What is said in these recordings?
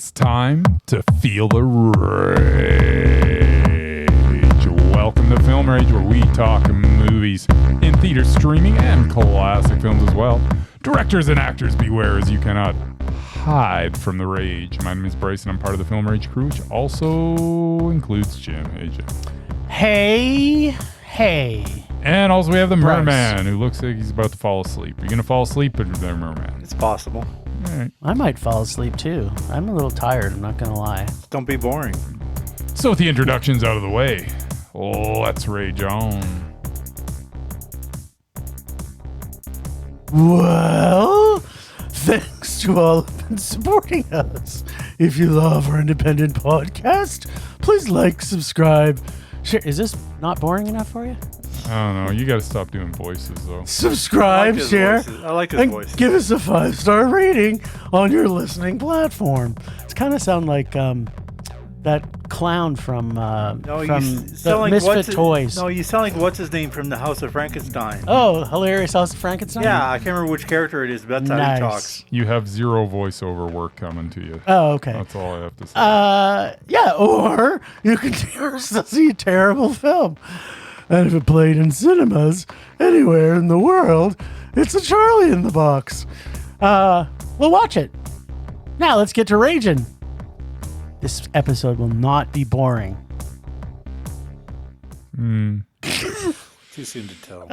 It's time to feel the rage. Welcome to Film Rage, where we talk movies in theater, streaming, and classic films as well. Directors and actors, beware as you cannot hide from the rage. My name is Bryce, and I'm part of the Film Rage crew, which also includes Jim. Hey, Jim. Hey. And also we have the Bryce. Merman, who looks like he's about to fall asleep. Are you going to fall asleep or the Merman? It's possible. All right. I might fall asleep too. I'm a little tired, I'm not going to lie. Don't be boring. So with the introductions out of the way, let's rage on. Well, thanks to all who've been supporting us. If you love our independent podcast, please like, subscribe, share. Is this not boring enough for you? I don't know. You got to stop doing voices, though. Subscribe, share, I like his and voice. give us a 5-star rating on your listening platform. It's kind of sound like that clown from the Misfit Toys. No, you sound like what's his name from the House of Frankenstein. Oh, hilarious House of Frankenstein? Yeah, I can't remember which character it is, but that's how he talks. You have zero voiceover work coming to you. Oh, okay. That's all I have to say. Yeah, or you can see a terrible film. And if it played in cinemas anywhere in the world, it's a Charlie in the Box. We'll watch it. Now let's get to raging. This episode will not be boring. Too soon to tell.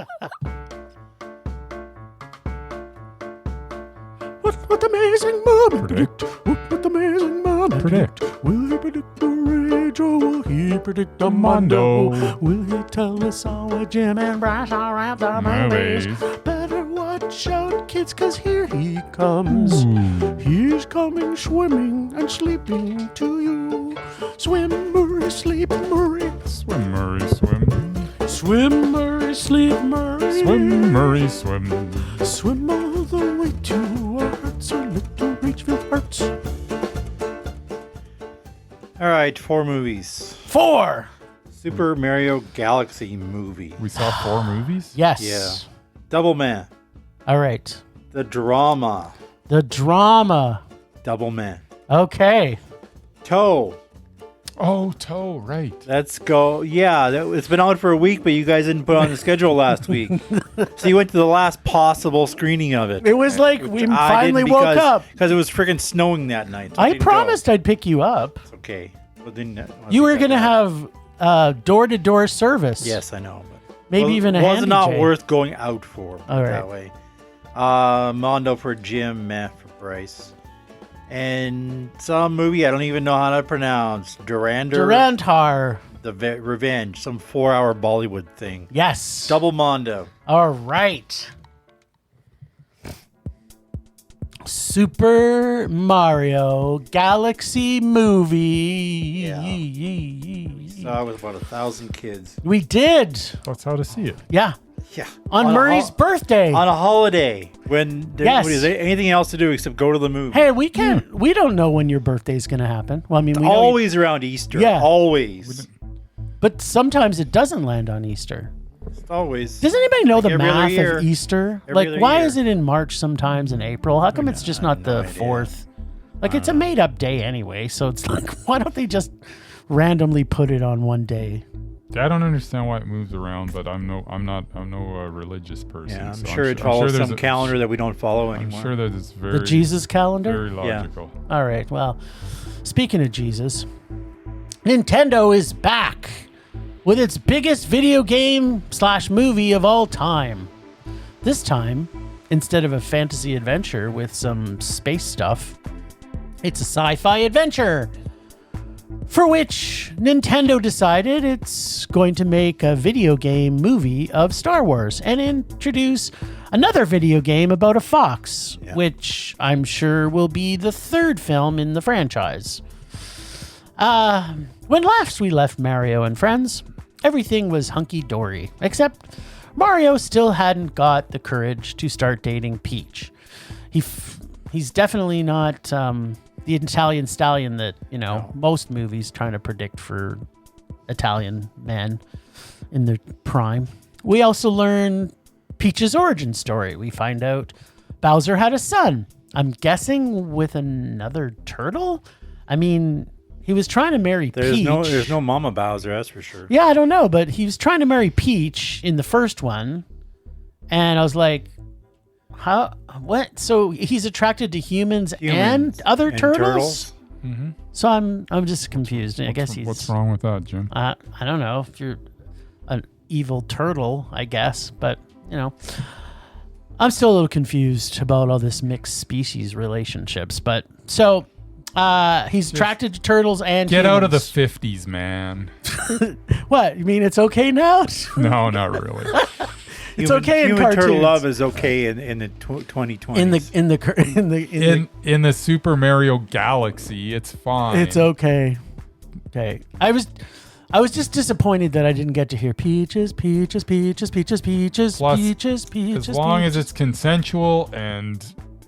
What amazing Murman Predict. What amazing Murman Predict. Will he predict the rage or will he predict the mondo? Will he tell us all what Jim and Bryce are at the movies? Better watch out, kids, cause here he comes. He's coming swimming and sleeping to you. Swim, Murray, sleep, Murray. Swim, Murray, swim. Swim, Murray, sleep, Murray. Swim, Murray, swim. Swim all the way to our hearts, our little Rageville hearts. All right, 4 movies. 4. Super Mario Galaxy movie. We saw 4 movies? Yes. Yeah. Double Man. All right. The Drama. The drama. Double Man. Okay. Toe. Oh, Toe, right. Let's go. Yeah, it's been out for a week, but you guys didn't put it on the schedule last week. So you went to the last possible screening of it. It was like we finally woke up. Because it was freaking snowing that night. So I didn't promised I'd pick you up. go. It's okay. But then, You were going to have door-to-door service. Yes, I know. But Maybe even a was handy not J. worth going out for All right. that way. Mondo for Jim, meh for Bryce. And some movie I don't even know how to pronounce. Dhurandhar. The Revenge. Some 4-hour Bollywood thing. Yes. Double Mondo. All right. Super Mario Galaxy movie. Yeah. So I was about 1,000 kids. We did. That's how to see it. Yeah. Yeah. On Murray's birthday. On a holiday when there Yes. was anything else to do except go to the movie. Hey, we can't. We don't know when your birthday's going to happen. Well, I mean, we know Always around Easter. Yeah. Always. but sometimes it doesn't land on Easter. Always. Does anybody know the every other math year. of Easter? Every Like, other why year. is it in March sometimes in April? How come it's just not the 4th? Like, it's a made-up day anyway, so it's like, why don't they just randomly put it on one day? I don't understand why it moves around, but I'm no religious person. Yeah, I'm so sure it follows there's some calendar that we don't follow I'm anymore. sure that it's very The Jesus calendar? very logical. All right, well, speaking of Jesus, Nintendo is back with its biggest video game / movie of all time. This time, instead of a fantasy adventure with some space stuff, it's a sci-fi adventure for which Nintendo decided it's going to make a video game movie of Star Wars and introduce another video game about a fox, which I'm sure will be the 3rd film in the franchise. When last we left Mario and friends, everything was hunky-dory, except Mario still hadn't got the courage to start dating Peach. He's definitely not the Italian stallion that, most movies trying to predict for Italian men in their prime. We also learn Peach's origin story. We find out Bowser had a son. I'm guessing with another turtle? I mean, he was trying to marry Peach. There's no Mama Bowser, that's for sure. Yeah, I don't know, but he was trying to marry Peach in the first one, and I was like, how? What? So he's attracted to humans and other turtles? Mm-hmm. So I'm just confused. I guess What's wrong with that, Jim? I don't know if you're an evil turtle, I guess, but I'm still a little confused about all this mixed species relationships. But so he's attracted to turtles and Get humans. out of the 50s, man. What? You mean it's okay now? No, not really. It's okay in human cartoons. turtle love is okay in the 2020s. In the Super Mario Galaxy, it's fine. It's okay. Okay. I was just disappointed that I didn't get to hear peaches, peaches, peaches, peaches, peaches, Plus, peaches, peaches. As long peaches. as it's consensual and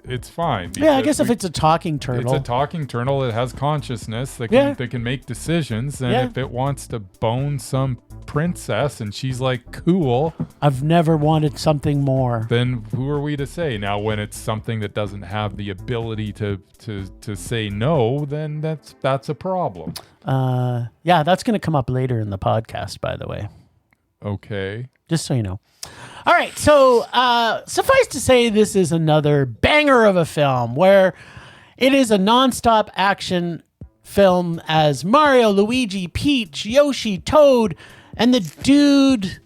it's fine. Yeah, I guess if it's a talking turtle. It's a talking turtle. It has consciousness. They can make decisions. And if it wants to bone some princess and she's like, cool. I've never wanted something more. Then who are we to say? Now, when it's something that doesn't have the ability to say no, then that's a problem. Yeah, that's going to come up later in the podcast, by the way. Okay. Just so you know. All right, so suffice to say, this is another banger of a film where it is a nonstop action film as Mario, Luigi, Peach, Yoshi, Toad, and the dude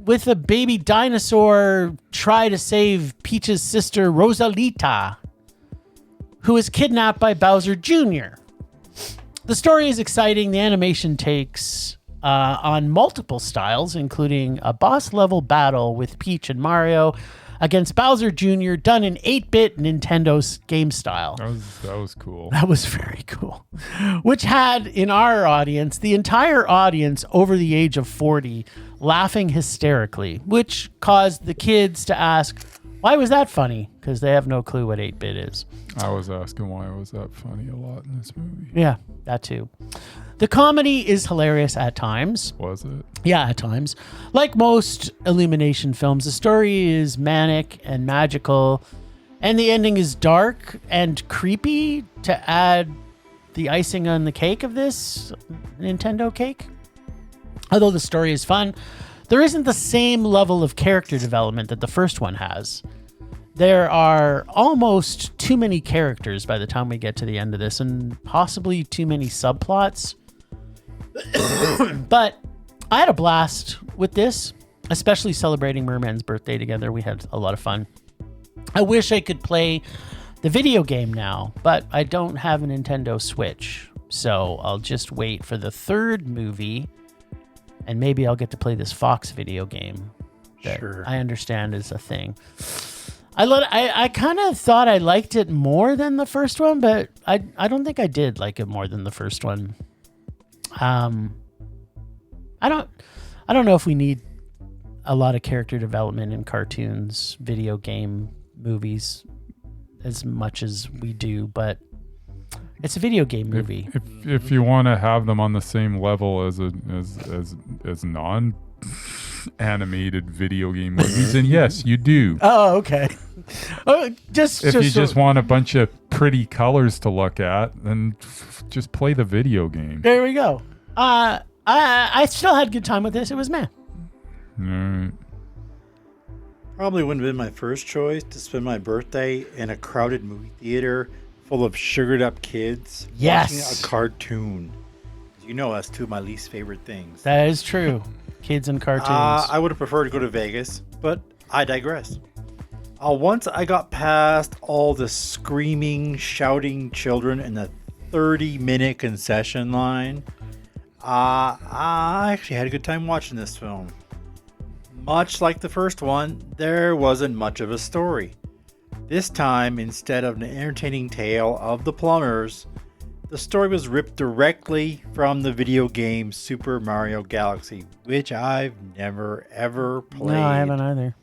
with a baby dinosaur try to save Peach's sister, Rosalita, who is kidnapped by Bowser Jr. The story is exciting. The animation takes on multiple styles, including a boss-level battle with Peach and Mario against Bowser Jr., done in 8-bit Nintendo's game style. That was cool. That was very cool. Which had, in our audience, the entire audience over the age of 40 laughing hysterically, which caused the kids to ask, why was that funny? Because they have no clue what 8-bit is. I was asking why was that funny a lot in this movie. Yeah, that too. The comedy is hilarious at times. Was it? Yeah, at times. Like most Illumination films, the story is manic and magical, and the ending is dark and creepy to add the icing on the cake of this Nintendo cake. Although the story is fun, there isn't the same level of character development that the first one has. There are almost too many characters by the time we get to the end of this, and possibly too many subplots. But I had a blast with this, especially celebrating Merman's birthday together. We had a lot of fun. I wish I could play the video game now, but I don't have a Nintendo Switch. So I'll just wait for the third movie, and maybe I'll get to play this Fox video game that Sure. I understand is a thing. I kind of thought I liked it more than the first one, but I don't think I did like it more than the first one. I don't know if we need a lot of character development in cartoons, video game, movies as much as we do, but it's a video game movie. If you want to have them on the same level as non animated video game movies, then yes, you do. Oh, okay. If you just want a bunch of pretty colors to look at, then just play the video game. There we go. I still had a good time with this. It was meh. Right. Probably wouldn't have been my first choice to spend my birthday in a crowded movie theater full of sugared up kids Yes. watching a cartoon. You know that's two of my least favorite things. That is true. Kids and cartoons. I would have preferred to go to Vegas, but I digress. Once I got past all the screaming, shouting children in the 30-minute concession line, I actually had a good time watching this film. Much like the first one, there wasn't much of a story. This time, instead of an entertaining tale of the plumbers, the story was ripped directly from the video game Super Mario Galaxy, which I've never ever played. No, I haven't either.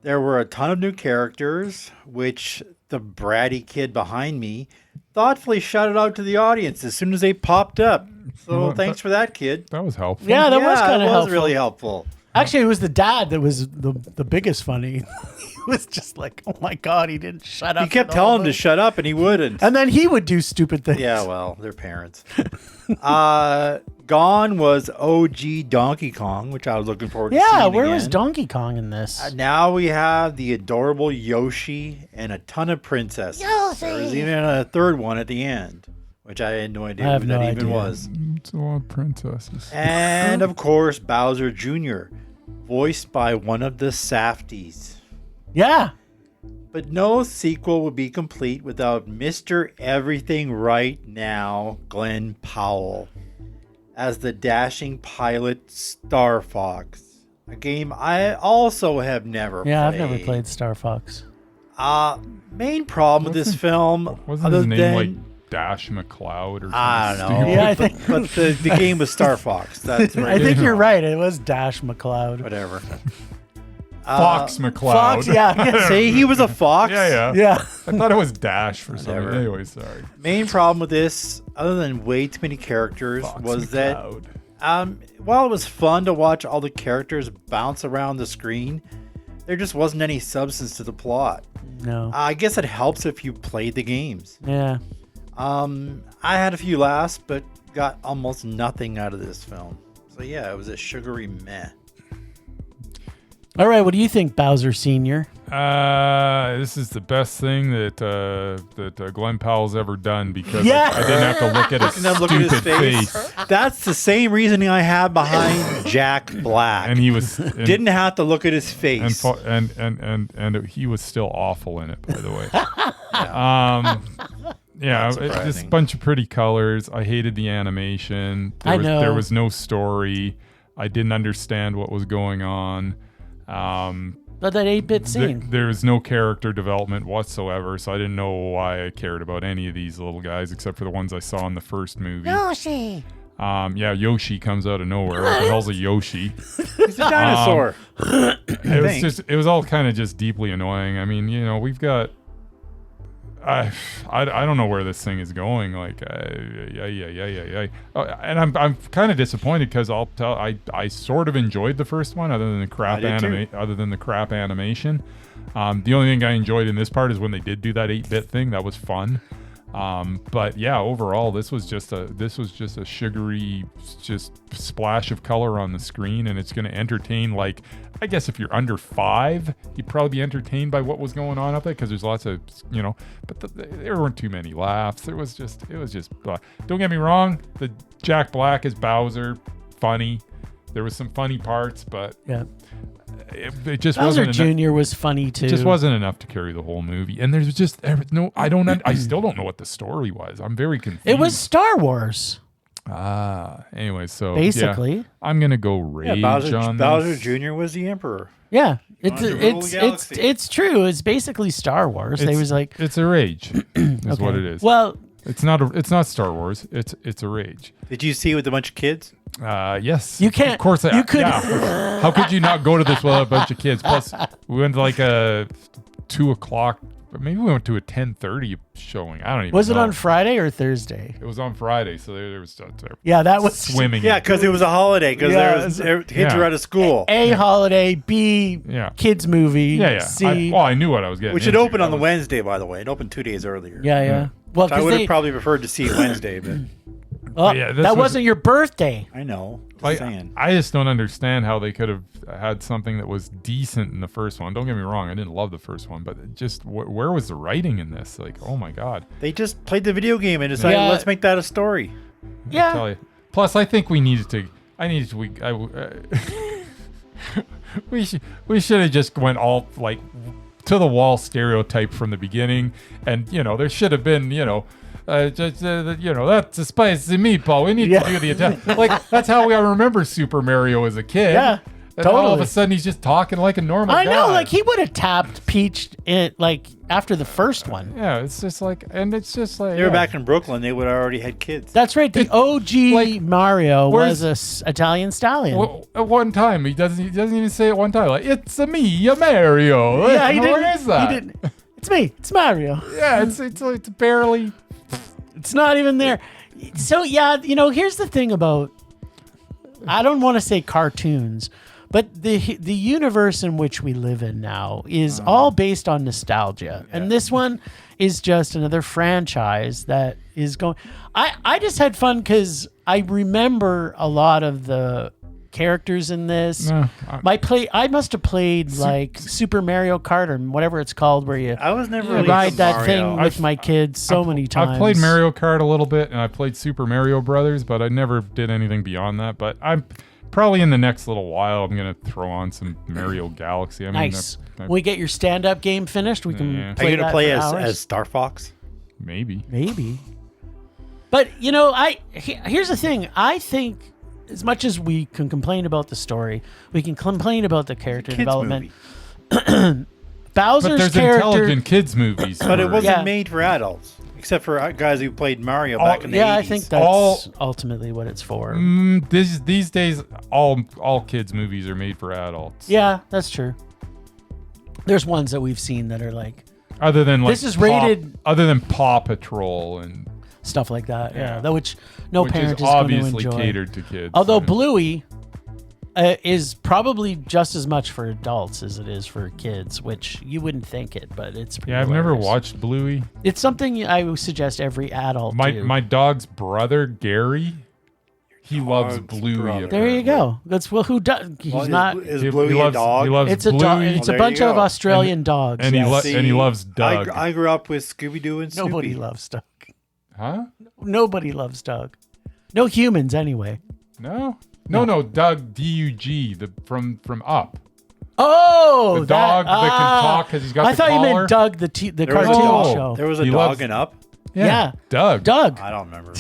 There were a ton of new characters, which the bratty kid behind me thoughtfully shouted out to the audience as soon as they popped up. So Well, thanks for that, kid. That was helpful. Yeah, that was kind of It was helpful. really helpful. Actually, it was the dad that was the biggest funny. He was just like, oh my God, he didn't shut up. He kept telling him to shut up, and he wouldn't. And then he would do stupid things. Yeah, well, they're parents. Gone was OG Donkey Kong, which I was looking forward to seeing Yeah, where again. was Donkey Kong in this? Now we have the adorable Yoshi and a ton of princesses. There was even a third one at the end, which I had no idea I have who no that even idea. was. It's a lot of princesses. And, of course, Bowser Jr., voiced by one of the Safdies. Yeah. But no sequel would be complete without Mr. Everything Right Now, Glenn Powell, as the dashing pilot Star Fox, a game I also have never played. Yeah, I've never played Star Fox. Main problem with this film, Wasn't other his name than like Dash McCloud or something? I don't know. stupid? Yeah, I think- but the game was Star Fox. That's right. I think you're right. It was Dash McCloud. Whatever. Fox McCloud. Fox, yeah. Say he was a fox. Yeah. Yeah. I thought it was Dash for some Whatever. reason. Anyway, sorry. Main problem with this, other than way too many characters, Fox was McCloud. that while it was fun to watch all the characters bounce around the screen, there just wasn't any substance to the plot. No. I guess it helps if you played the games. Yeah. I had a few laughs, but got almost nothing out of this film. So yeah, it was a sugary meh. All right. What do you think, Bowser Sr.? This is the best thing that Glenn Powell's ever done because Yeah. I didn't have to look at his Didn't have to look at his stupid face. face. That's the same reasoning I have behind Jack Black. And he was Didn't have to look at his face. and he was still awful in it, by the way. Yeah, just a surprising. bunch of pretty colors. I hated the animation. I know. There was no story. I didn't understand what was going on. But that 8-bit scene. There was no character development whatsoever, so I didn't know why I cared about any of these little guys except for the ones I saw in the first movie. Yoshi. Yeah, Yoshi comes out of nowhere. What the hell's a Yoshi? He's a dinosaur. It was all kind of just deeply annoying. I mean, we've got I don't know where this thing is going. Like, and I'm kind of disappointed because I sort of enjoyed the first one, other than the crap animation. The only thing I enjoyed in this part is when they did do that 8-bit thing. That was fun. But yeah, overall, this was just a sugary, just splash of color on the screen, and it's going to entertain. Like, I guess if you're under 5, you'd probably be entertained by what was going on up there because there's lots of, but there weren't too many laughs. It was just. Don't get me wrong, the Jack Black as Bowser, funny. There was some funny parts, but Yeah. it just Bowser wasn't enough. Jr. was funny too. It just wasn't enough to carry the whole movie, and there's just no. I still don't know what the story was. I'm very confused. It was Star Wars, Anyway, so basically. yeah, I'm gonna go rage on Bowser this. Jr. was the emperor. Yeah. It's Wanted to rule the galaxy. it's true. It's basically Star Wars. They was like, It's a rage, is what it is. well, It's not Star Wars. It's a rage. Did you see it with a bunch of kids? Yes. You can't- Of course. you could- Yeah. How could you not go to this without a bunch of kids? Plus, we went to like a 2:00. But maybe we went to a 10:30 showing. I don't even. was it know. on Friday or Thursday? It was on Friday, so there was Yeah, that was swimming. Yeah, because it was a holiday. Because kids were out of school, A holiday, B Yeah. kids movie, Yeah. C. I knew what I was getting. which had into. opened on the That was- Wednesday, by the way. It opened 2 days earlier. yeah. Well, So I 'cause would have they, probably preferred to see it Wednesday, but yeah, this that was- wasn't your birthday. I know. Just saying. I just don't understand how they could have had something that was decent in the first one. Don't get me wrong, I didn't love the first one, but it just where was the writing in this? Like, oh my god! They just played the video game and decided, Yeah. let's make that a story. I Yeah. tell you. Plus, I think we needed to. We should have just went all like to the wall stereotype from the beginning, and there should have been that's a spicy meatball. We need to do the attack. Like, that's how I remember Super Mario as a kid. Yeah, And all of totally. a sudden he's just talking like a normal I guy. know, like he would have tapped Peach in like after the first one. Yeah, it's just like, and it's just like They were back in Brooklyn. They would have already had kids. That's right. The OG like, Mario where's- was a Italian stallion. Well, at one time he doesn't even say it one time. Like, it's a me, a Mario. yeah, he didn't. What is that? He didn't. It's me. It's Mario. Yeah, it's barely. It's not even there. So yeah, here's the thing about. I don't want to say cartoons, But the universe in which we live in now is all based on nostalgia. Yeah. And this one is just another franchise that is going. I just had fun because I remember a lot of the characters in this. I must have played like Super Mario Kart or whatever it's called, where you I was never really ride that Mario. thing with my kids so many times. I played Mario Kart a little bit, and I played Super Mario Brothers, but I never did anything beyond that. But I'm probably in the next little while, I'm gonna throw on some Mario Galaxy. I mean, nice. When we get your stand-up game finished, we can play. Are you gonna play as as Star Fox? Maybe. But here's the thing. I think as much as we can complain about the story, we can complain about the character development. Bowser's but there's character, intelligent kids movies, but it wasn't made for adults, except for guys who played Mario back in the 80s. I think that's ultimately what it's for. These days, all kids movies are made for adults. Yeah, that's true. There's ones that we've seen that are like, other than like this is rated, other than Paw Patrol and stuff like that. Yeah, which parent is obviously going to enjoy. Catered to kids. Although Bluey is probably just as much for adults as it is for kids, which you wouldn't think it, but it's pretty I've hilarious. never watched Bluey. It's something I would suggest every adult do. My dog's brother Gary, he loves Bluey. There you go. That's who does. He's not. Is Bluey a dog? He loves it's a Bluey. dog. It's a bunch of Australian dogs. And he loves Doug. I grew up with Scooby-Doo and Snoopy. Nobody loves Doug. Huh? Nobody loves Doug. No humans, anyway. No, Doug D-U-G, from Up. Oh, the dog that can talk because he's got I the thought collar. you meant Doug, the cartoon show. There was a dog in Up? Yeah. Doug. I don't remember.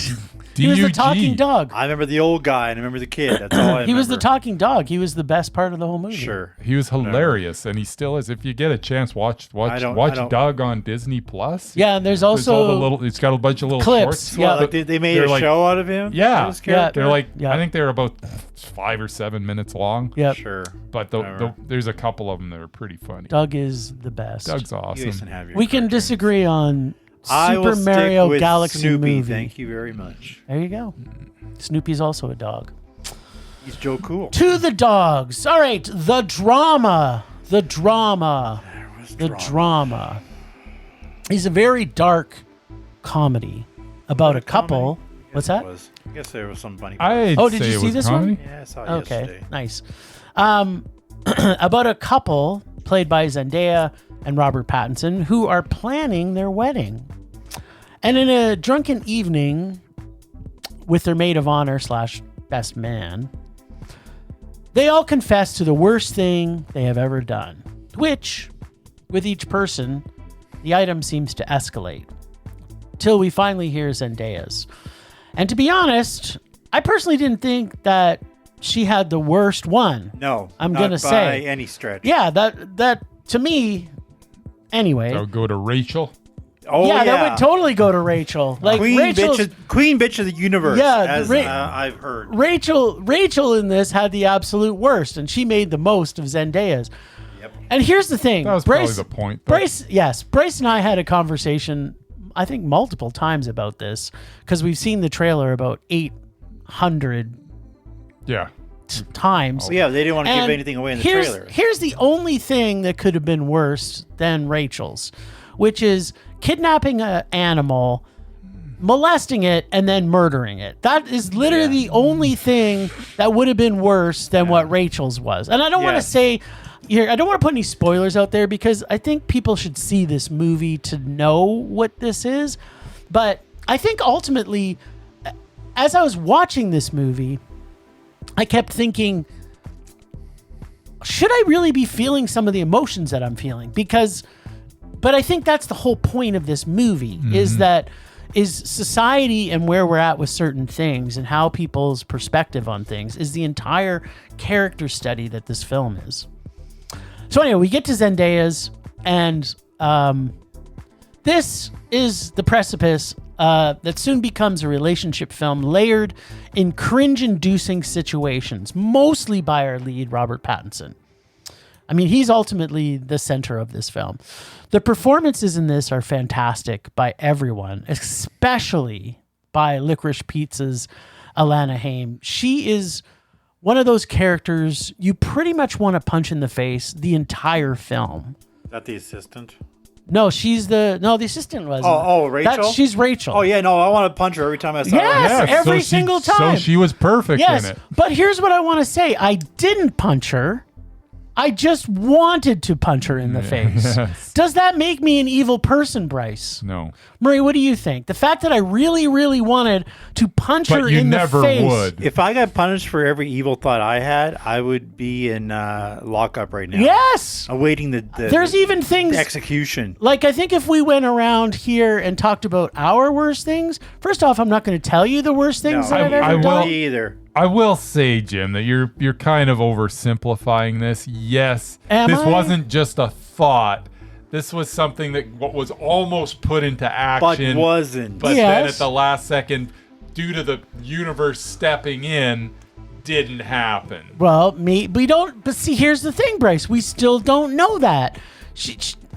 He was the talking dog. I remember the old guy and I remember the kid. That's all I remember. He was the talking dog. He was the best part of the whole movie. Sure. He was hilarious, and he still is. If you get a chance, watch Doug on Disney Plus. Yeah, and there's also it's got a bunch of little clips. shorts. Yeah, like they made a show out of him. Yeah, they're like I think they're about 5 or 7 minutes long. Yeah, sure. But there's a couple of them that are pretty funny. Doug is the best. Doug's awesome. We can disagree on Super Mario Galaxy Snoopy, movie. Thank you very much. There you go. Snoopy's also a dog. He's Joe Cool. To the dogs. All right, the drama. Is a very dark comedy about a couple. What's that? I guess there was some funny. Did you see this one? Yeah, I saw it yesterday. Nice. About a couple played by Zendaya and Robert Pattinson who are planning their wedding. And in a drunken evening with their maid of honor / best man, they all confess to the worst thing they have ever done, which, with each person, the item seems to escalate, till we finally hear Zendaya's. And to be honest, I personally didn't think that she had the worst one. No, I'm not gonna say by any stretch. Yeah, that to me, anyway. So go to Rachel. Oh yeah, that would totally go to Rachel. Like queen Rachel's, bitch of the universe. Yeah, as I've heard. Rachel in this had the absolute worst, and she made the most of Zendaya's. Yep. And here's the thing, that was Bryce, probably the point. Bryce and I had a conversation, I think multiple times about this because we've seen the trailer about 800 times. Well, yeah, they didn't want to give anything away in the trailer. Here's the only thing that could have been worse than Rachel's, which is kidnapping an animal, molesting it, and then murdering it. That is literally the only thing that would have been worse than what Rachel's was. And I don't want to say here, I don't want to put any spoilers out there because I think people should see this movie to know what this is. But I think ultimately, as I was watching this movie, I kept thinking, should I really be feeling some of the emotions that I'm feeling? But I think that's the whole point of this movie is society and where we're at with certain things and how people's perspective on things is the entire character study that this film is. So anyway, we get to Zendaya's, and this is the precipice that soon becomes a relationship film layered in cringe-inducing situations, mostly by our lead, Robert Pattinson. I mean, he's ultimately the center of this film. The performances in this are fantastic by everyone, especially by Licorice Pizza's Alana Haim. She is one of those characters you pretty much want to punch in the face the entire film. Is that the assistant? No, the assistant wasn't. Oh, Rachel? She's Rachel. Oh, yeah, no, I want to punch her every time I saw her. Yes, every single time. So she was perfect in it. But here's what I want to say. I didn't punch her. I just wanted to punch her in the face. Yes. Does that make me an evil person, Bryce? No. Murray, what do you think? The fact that I really, really wanted to punch her in the face. But you never would. If I got punished for every evil thought I had, I would be in lockup right now. Yes. Awaiting There's even things. execution. Like, I think if we went around here and talked about our worst things, first off, I'm not going to tell you the worst things that I've ever done. Me either. I will say, Jim, that you're kind of oversimplifying this. Yes, this wasn't just a thought. This was something that was almost put into action, But wasn't. But then at the last second, due to the universe stepping in, didn't happen. Well, we don't. But see, here's the thing, Bryce. We still don't know that.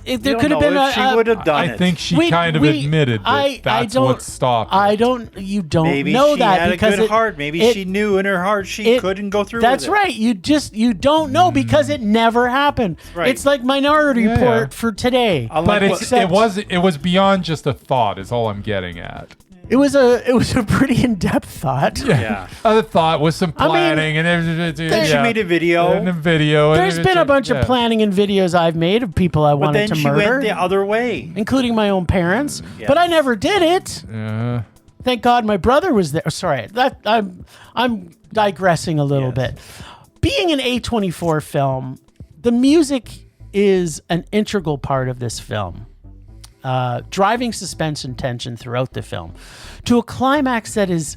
There could have been she would have done it. I think she kind of admitted that that's what stopped it. You don't Maybe know she that had because a good heart. Maybe she knew in her heart she couldn't go through That's with it. right. You don't know because it never happened. Right. It's like Minority Report for today. But it was beyond just a thought. Is all I'm getting at. It was a pretty in-depth thought. Yeah. A thought with some planning She made a video. And a video. There's been a bunch of planning and videos I've made of people I wanted to murder. But then she went the other way. Including my own parents. Yes. But I never did it. Thank God my brother was there. Sorry, I'm digressing a little bit. Being an A24 film, the music is an integral part of this film. Driving suspense and tension throughout the film to a climax that is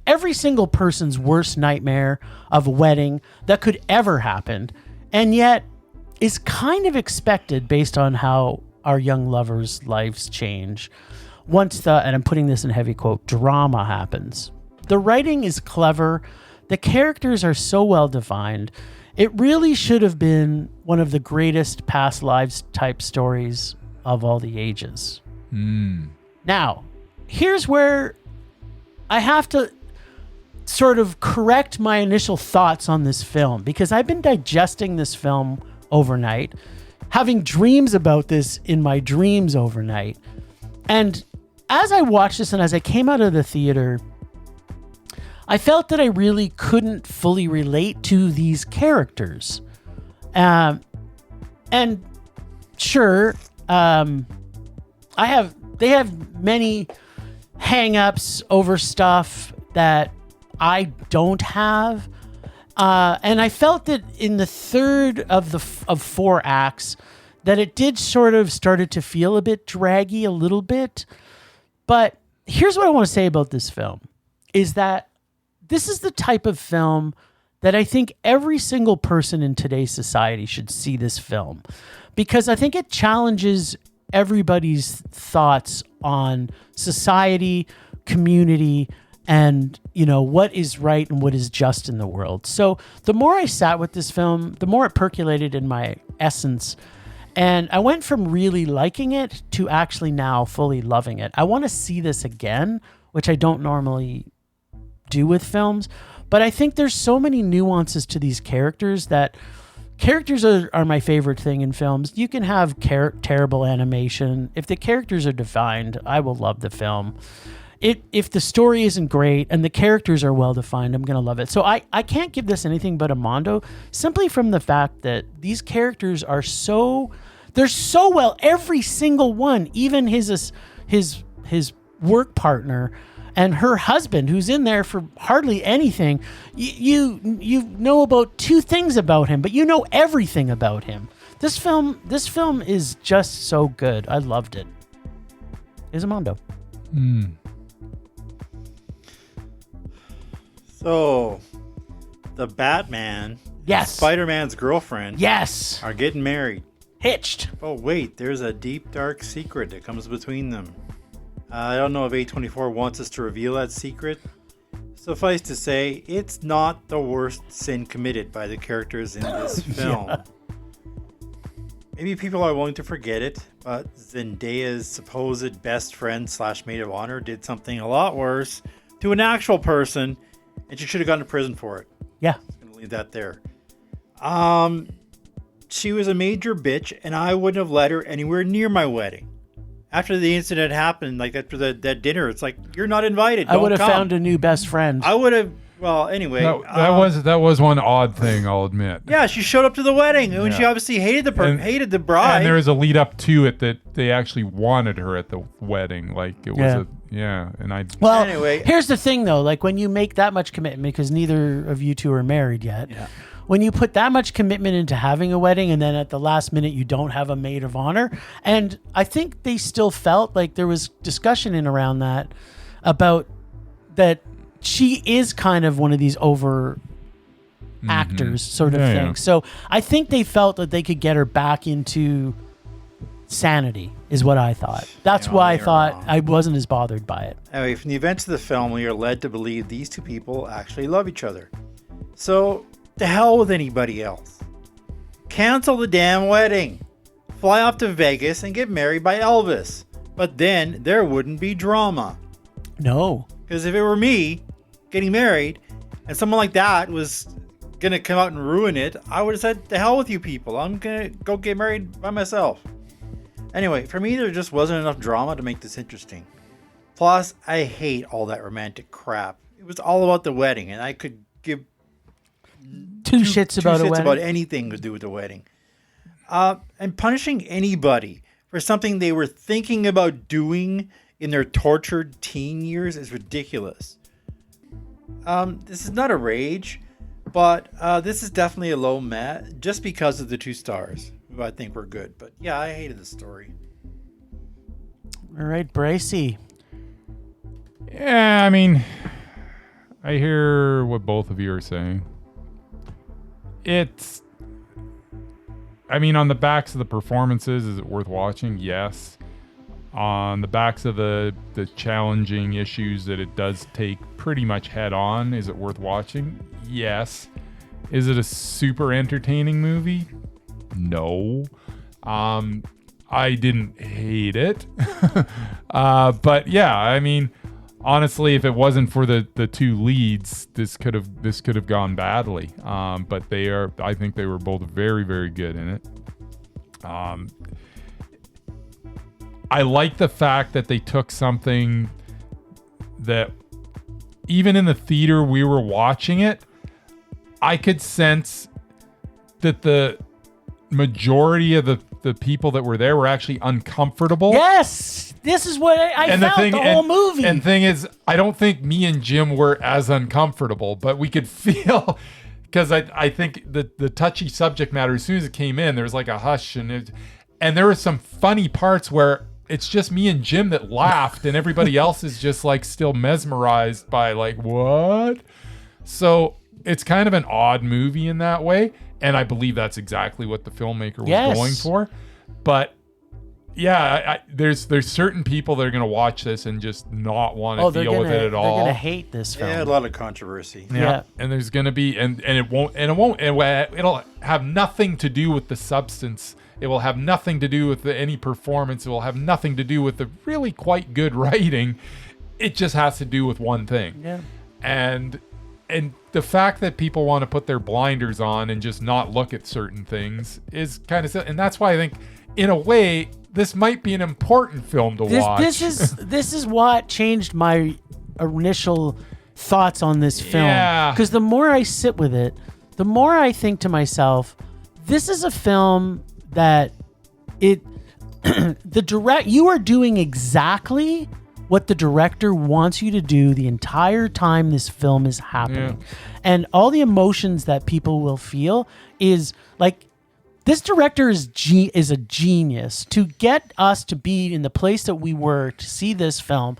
every single person's worst nightmare of a wedding that could ever happen, and yet is kind of expected based on how our young lovers' lives change once and I'm putting this in heavy quote, drama happens. The writing is clever. The characters are so well defined. It really should have been one of the greatest past lives type stories of all the ages. Now, here's where I have to sort of correct my initial thoughts on this film because I've been digesting this film overnight, having dreams about this in my dreams overnight. And as I watched this and as I came out of the theater, I felt that I really couldn't fully relate to these characters. And sure, they have many hang-ups over stuff that I don't have. And I felt that in the third of four acts that it did sort of started to feel a bit draggy a little bit. But here's what I want to say about this film is that this is the type of film that I think every single person in today's society should see this film because I think it challenges everybody's thoughts on society, community, and, what is right and what is just in the world. So the more I sat with this film, the more it percolated in my essence. And I went from really liking it to actually now fully loving it. I want to see this again, which I don't normally do with films, but I think there's so many nuances to these characters that characters are my favorite thing in films. You can have terrible animation. If the characters are defined, I will love the film. If the story isn't great and the characters are well defined, I'm going to love it. So I can't give this anything but a Mondo simply from the fact that these characters are they're so well, every single one, even his work partner and her husband, who's in there for hardly anything. You know about two things about him, but you know everything about him. This film is just so good. I loved it. Is a Mondo. So, the Batman, yes, Spider-Man's girlfriend, yes, are getting married. Hitched. Oh wait, there's a deep dark secret that comes between them. I don't know if A24 wants us to reveal that secret. Suffice to say, it's not the worst sin committed by the characters in this film. Yeah. Maybe people are willing to forget it, but Zendaya's supposed best friend / maid of honor did something a lot worse to an actual person and she should have gone to prison for it. Yeah. I'm going to leave that there. She was a major bitch, and I wouldn't have let her anywhere near my wedding. After the incident happened, like after that dinner, it's like, you're not invited. I would have found a new best friend. I would have. Well, anyway, that was one odd thing, I'll admit. Yeah, she showed up to the wedding, and she obviously hated the bride. And there was a lead up to it that they actually wanted her at the wedding. Like it was Well, anyway, here's the thing though, like when you make that much commitment, because neither of you two are married yet. Yeah. When you put that much commitment into having a wedding and then at the last minute you don't have a maid of honor, and I think they still felt like there was discussion in around that about that she is kind of one of these over actors sort of thing. Yeah. So I think they felt that they could get her back into sanity is what I thought. That's why I thought I wasn't as bothered by it. Anyway, from the events of the film, we are led to believe these two people actually love each other. So, to hell with anybody else. Cancel the damn wedding. Fly off to Vegas and get married by Elvis. But then there wouldn't be drama. No. Because if it were me getting married and someone like that was going to come out and ruin it, I would have said, to hell with you people. I'm going to go get married by myself. Anyway, for me, there just wasn't enough drama to make this interesting. Plus, I hate all that romantic crap. It was all about the wedding, and I could give two shits about a wedding. About anything to do with the wedding. And punishing anybody for something they were thinking about doing in their tortured teen years is ridiculous. This is not a rage, but this is definitely a low mat just because of the 2 stars, who I think were good. But yeah, I hated the story. All right, Brycey. Yeah, I mean, I hear what both of you are saying. On the backs of the performances, is it worth watching? Yes. On the backs of the challenging issues that it does take pretty much head on, is it worth watching? Yes. Is it a super entertaining movie? No. I didn't hate it. But yeah, honestly, if it wasn't for the 2 leads, this could have gone badly. But I think they were both very, very good in it. I like the fact that they took something that even in the theater we were watching it, I could sense that the majority of the people that were there were actually uncomfortable. Yes! This is what I felt the whole movie. And the thing is, I don't think me and Jim were as uncomfortable, but we could feel, because I think the touchy subject matter, as soon as it came in, there was like a hush, and there were some funny parts where it's just me and Jim that laughed, and everybody else is just like still mesmerized by like, what? So it's kind of an odd movie in that way, and I believe that's exactly what the filmmaker was going for. But yeah, there's certain people that are going to watch this and just not want to deal with it at all. They're going to hate this film. Yeah, a lot of controversy. Yeah. And there's going to be, and it'll have nothing to do with the substance. It will have nothing to do with any performance. It will have nothing to do with the really quite good writing. It just has to do with one thing. Yeah. And the fact that people want to put their blinders on and just not look at certain things is kind of, and that's why I think, in a way, this might be an important film to watch. This is what changed my initial thoughts on this film. Yeah. Because the more I sit with it, the more I think to myself, this is a film that you are doing exactly what the director wants you to do the entire time this film is happening. Yeah. And all the emotions that people will feel is like, this director is a genius to get us to be in the place that we were to see this film.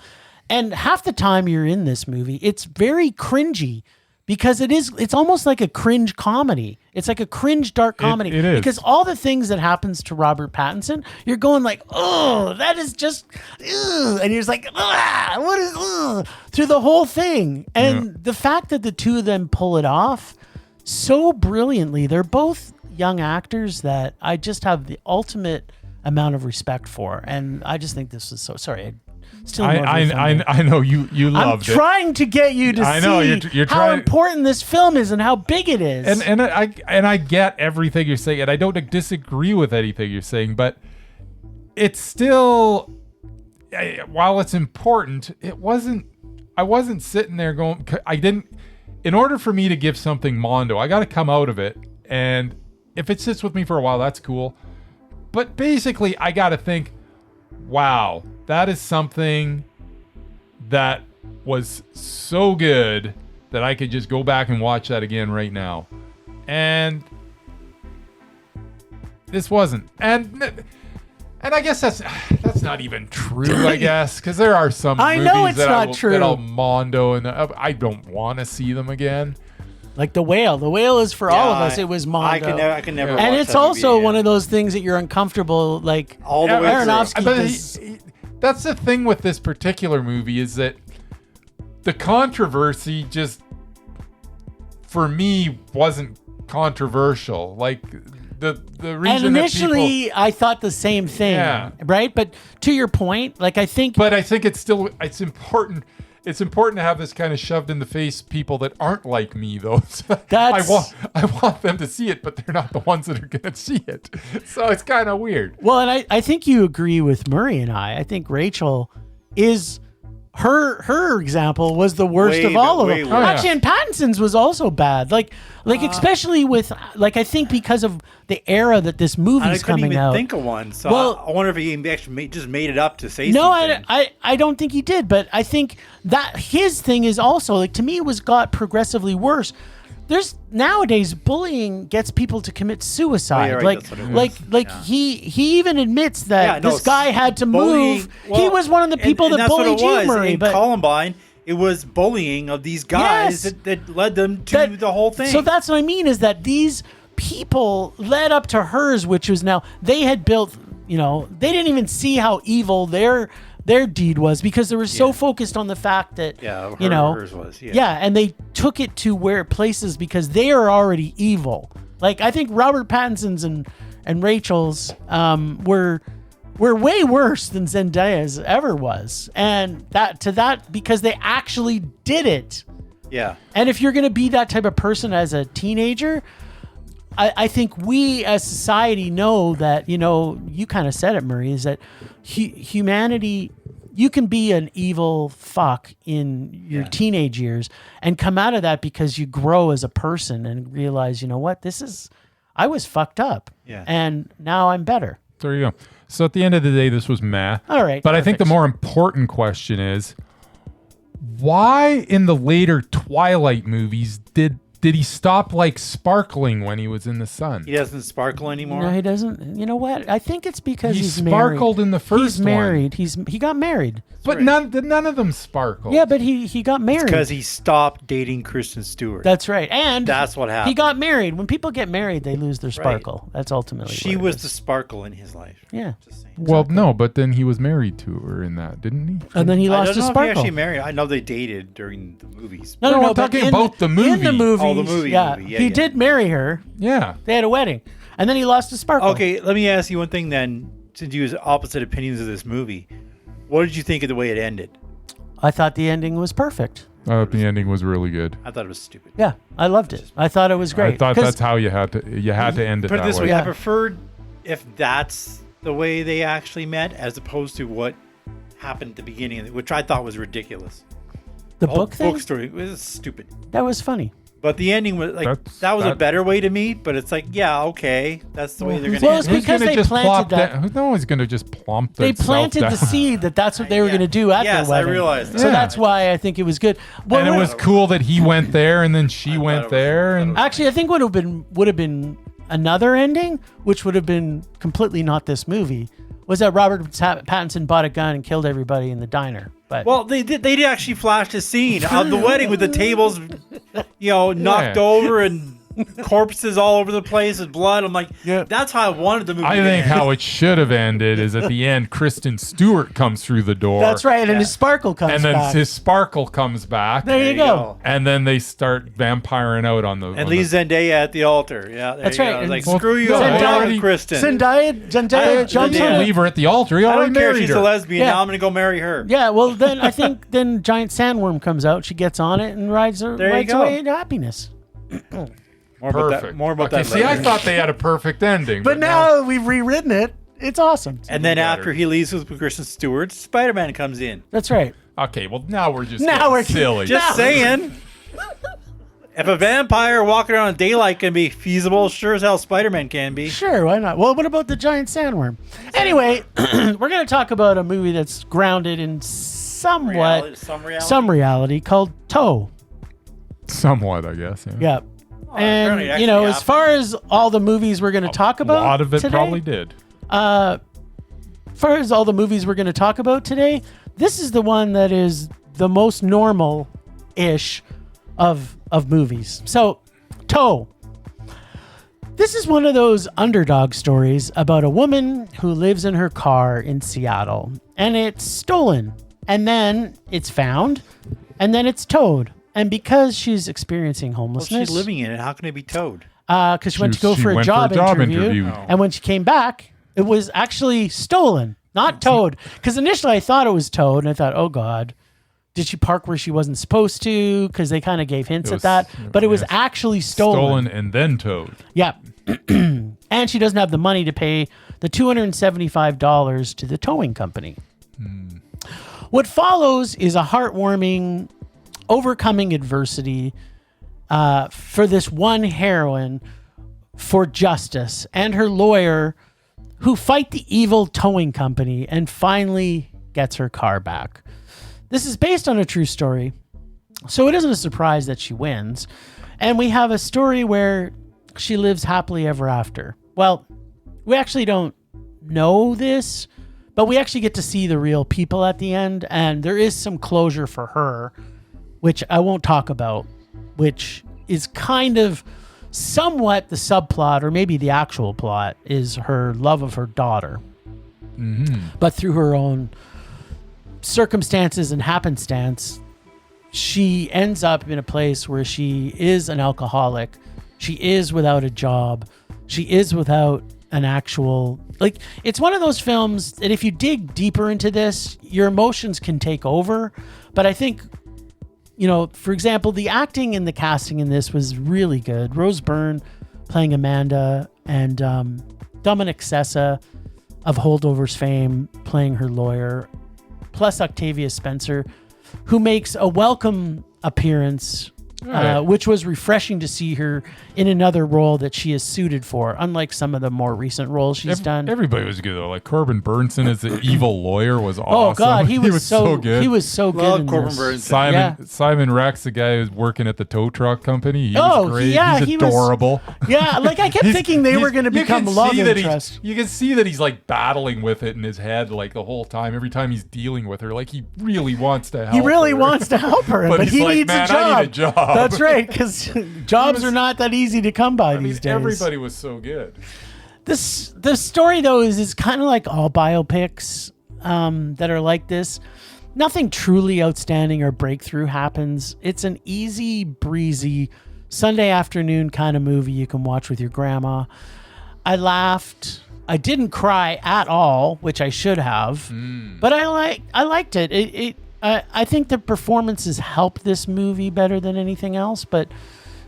And half the time you're in this movie, it's very cringy because it's almost like a cringe comedy. It's like a cringe dark comedy. It is. Because all the things that happens to Robert Pattinson, you're going like, oh, that is just, ugh. And you're just like, what is, ugh, through the whole thing. And the fact that the 2 of them pull it off so brilliantly, they're both young actors that I just have the ultimate amount of respect for. And I just think this is so, sorry, Still more refunding. I know you loved it. I'm trying to get you to I know, see you're how trying- important this film is and how big it is. And I get everything you're saying, and I don't disagree with anything you're saying, but it's still, while it's important, I wasn't sitting there going, in order for me to give something Mondo, I got to come out of it, and if it sits with me for a while, that's cool. But basically, I got to think, wow, that is something that was so good that I could just go back and watch that again right now. And this wasn't. And I guess that's not even true, I guess, because there are some movies that I'll Mondo, and I don't want to see them again. Like The Whale. The Whale is for all of us. It was Mondo. I can never. And watch it's that also movie one of those things that you're uncomfortable, like all the way Aronofsky But does- that's the thing with this particular movie, is that the controversy just, for me, wasn't controversial. Like the reason And initially, I thought the same thing, right? But to your point, like I think it's important. It's important to have this kind of shoved in the face people that aren't like me, though. So I want them to see it, but they're not the ones that are going to see it. So it's kind of weird. Well, and I think you agree with Murray and I think Rachel is her example was the worst of all of them. Way worse. Actually, and Pattinson's was also bad. Like especially with I think because of the era that this movie's coming out. I couldn't even think of one. So Well, I wonder if he actually just made it up to say No, something. I don't think he did, but I think that his thing is also, like, to me, it got progressively worse. There's nowadays bullying gets people to commit suicide. Oh, yeah, right, that's what it was. He even admits that this guy had to bullying- move. well, he was one of the people and that that's what bullied it was. you, Murray. In But Columbine, it was bullying of these guys Yes. that led them to the whole thing. So that's what I mean, is that these people led up to hers, which was now they had built. They didn't even see how evil their deed was because they were so focused on the fact that hers was and they took it to where places because they are already evil. Like I think Robert Pattinson's and Rachel's were way worse than Zendaya's ever was, and that because they actually did it. Yeah. And if you're going to be that type of person as a teenager, I think we as society know that, you kind of said it, Murray, is that humanity, you can be an evil fuck in your teenage years and come out of that because you grow as a person and realize, you know what, I was fucked up and now I'm better. There you go. So at the end of the day, this was meh. All right. But I think the more important question is, why in the later Twilight movies did he stop sparkling when he was in the sun? He doesn't sparkle anymore. No, he doesn't. You know what? I think it's because He he's married. sparkled in the first He's married. He got married. But none of them sparkled. Yeah, but he got married. Because he stopped dating Kristen Stewart. That's right. And that's what happened. He got married. When people get married, they lose their sparkle. Right. That's ultimately she what was it is. the sparkle in his life. Yeah. Well, no, but then he was married to her in that, didn't he? And then he lost his I don't know sparkle. if he actually married. I know they dated during the movies. No, I'm talking about the movie. In the movies, Oh, the movie. Yeah, movie. he did marry her. Yeah. They had a wedding. And then he lost his sparkle. Okay, let me ask you one thing then, since you have opposite opinions of this movie. What did you think of the way it ended? I thought the ending was perfect. The ending was really good. I thought it was stupid. Yeah, I loved it. I thought it was great. I thought that's how you had to end it Put it that this way. way, I preferred if that's the way they actually met, as opposed to what happened at the beginning of it, which I thought was ridiculous. The whole book thing? book story was stupid. That was funny. But the ending was that was a better way to me. But it's okay, that's the way they're going to Well, end it's it. because they planted that. No one's going to just plump They themselves planted down. the seed that's what they were going to do at their Yes, wedding. I realized that. So Yeah. that's why I think it was good. Well, And it was cool that he went there and then she went there. And actually, I think would have been another ending, which would have been completely not this movie, was that Robert Pattinson bought a gun and killed everybody in the diner. But Well, they did actually flash the scene of the wedding with the tables, knocked over and corpses all over the place with blood. I'm like, Yeah. that's how I wanted the movie. I to think end. how it should have ended is at the end, Kristen Stewart comes through the door. That's right, and his sparkle comes And then back. his sparkle comes back. There you go. And then they start vampiring out on the. And leaves Zendaya at the altar. Yeah, there That's you right. go. I was And- like, Well, screw you, no, I'm they done already- with Kristen. Zendaya jumps He on didn't it. leave her at the altar. He I already don't care if married she's her. a lesbian. Yeah. Now I'm going to go marry her. Yeah, well, then I think then giant sandworm comes out. She gets on it and rides you rides go. away into happiness. Perfect. More about okay, that see, I later. thought they had a perfect ending. But now we've rewritten it. It's awesome. And then better. after he leaves with Kristen Stewart, Spider-Man comes in. That's right. Okay, well, now we're just Now getting we're- silly. Just No. saying. If a vampire walking around in daylight can be feasible, sure as hell Spider-Man can be. Sure, why not? Well, what about the giant sandworm? Anyway, we're going to talk about a movie that's grounded in somewhat Some reality. called Toe. Somewhat, I guess. Yeah. Yeah. apparently it And, actually you know, as happened. far as all the movies we're going to talk A about lot of it today, probably did. as far as all the movies we're going to talk about today, this is the one that is the most normal-ish of movies. So, Toe. This is one of those underdog stories about a woman who lives in her car in Seattle, and it's stolen, and then it's found, and then it's towed. And because she's experiencing Well, homelessness, she's living in it. How can it be towed? because she went to go She for a went job interview, Oh. and when she came back, it was actually stolen, not towed. Because initially I thought it was towed, and I thought, oh God, did she park where she wasn't supposed to? Because they kind of gave hints It at was- that, but it was yes. actually stolen. And then towed. Yeah. And she doesn't have the money to pay the $275 to the towing company. What follows is a heartwarming overcoming adversity for this one heroine for justice and her lawyer who fight the evil towing company and finally gets her car back. This is based on a true story, so it isn't a surprise that she wins. And we have a story where she lives happily ever after. Well, we actually don't know this, but we actually get to see the real people at the end, and there is some closure for her, which I won't talk about, which is kind of somewhat the subplot, or maybe the actual plot, is her love of her daughter. But through her own circumstances and happenstance, she ends up in a place where she is an alcoholic. She is without a job. She is without an actual, like, it's one of those films that if you dig deeper into this, your emotions can take over. But I think, you know, for example, the acting and the casting in this was really good. Rose Byrne playing Amanda, and Dominic Sessa of Holdovers fame playing her lawyer, plus Octavia Spencer, who makes a welcome appearance, which was refreshing to see her in another role that she is suited for, unlike some of the more recent roles she's done. Everybody was good though. Like Corbin Burnson as the evil lawyer was awesome. Oh God, he was so good. He was so good. Love in Corbin this. Burnson. Yeah. Simon Rex, the guy who's working at the tow truck company. He Oh, was great. yeah, He's he was- adorable. Yeah, like I kept thinking they were going to You become can love see that interest. You can see that he's like battling with it in his head, like the whole time. Every time he's dealing with her, like he really wants to help. He really her. wants to help her, but he's he like, needs "Man, a job. I need a job." That's right, because jobs are not that easy to come by I mean, these days. everybody was so good. The story though is kind of like all biopics that are like this. Nothing truly outstanding or breakthrough happens. It's an easy breezy Sunday afternoon kind of movie you can watch with your grandma. I laughed. I didn't cry at all, which I should have, but I liked it. I think the performances helped this movie better than anything else. But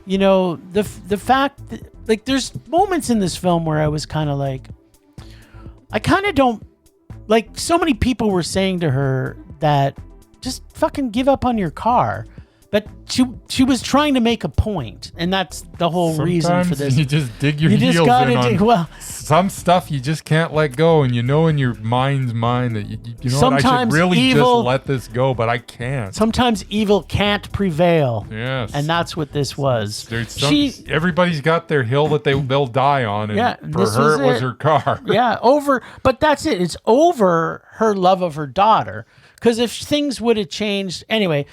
you know, the fact that, like, there's moments in this film where I was kind of like, I kind of don't, like, so many people were saying to her that just fucking give up on your car. But she was trying to make a point, and that's the whole reason for Sometimes this. you just dig your You heels just gotta in on dig. Well, some stuff you just can't let go, and you know in your mind's mind that you know what, I should Sometimes really evil- just let this go, but I can't. sometimes evil can't prevail. Yes, And that's what this was. there's everybody's got their hill that they'll die on, and Yeah, for this her was it was it. her car. Yeah, but that's it. It's over her love of her daughter. Because if things would have changed, anyway,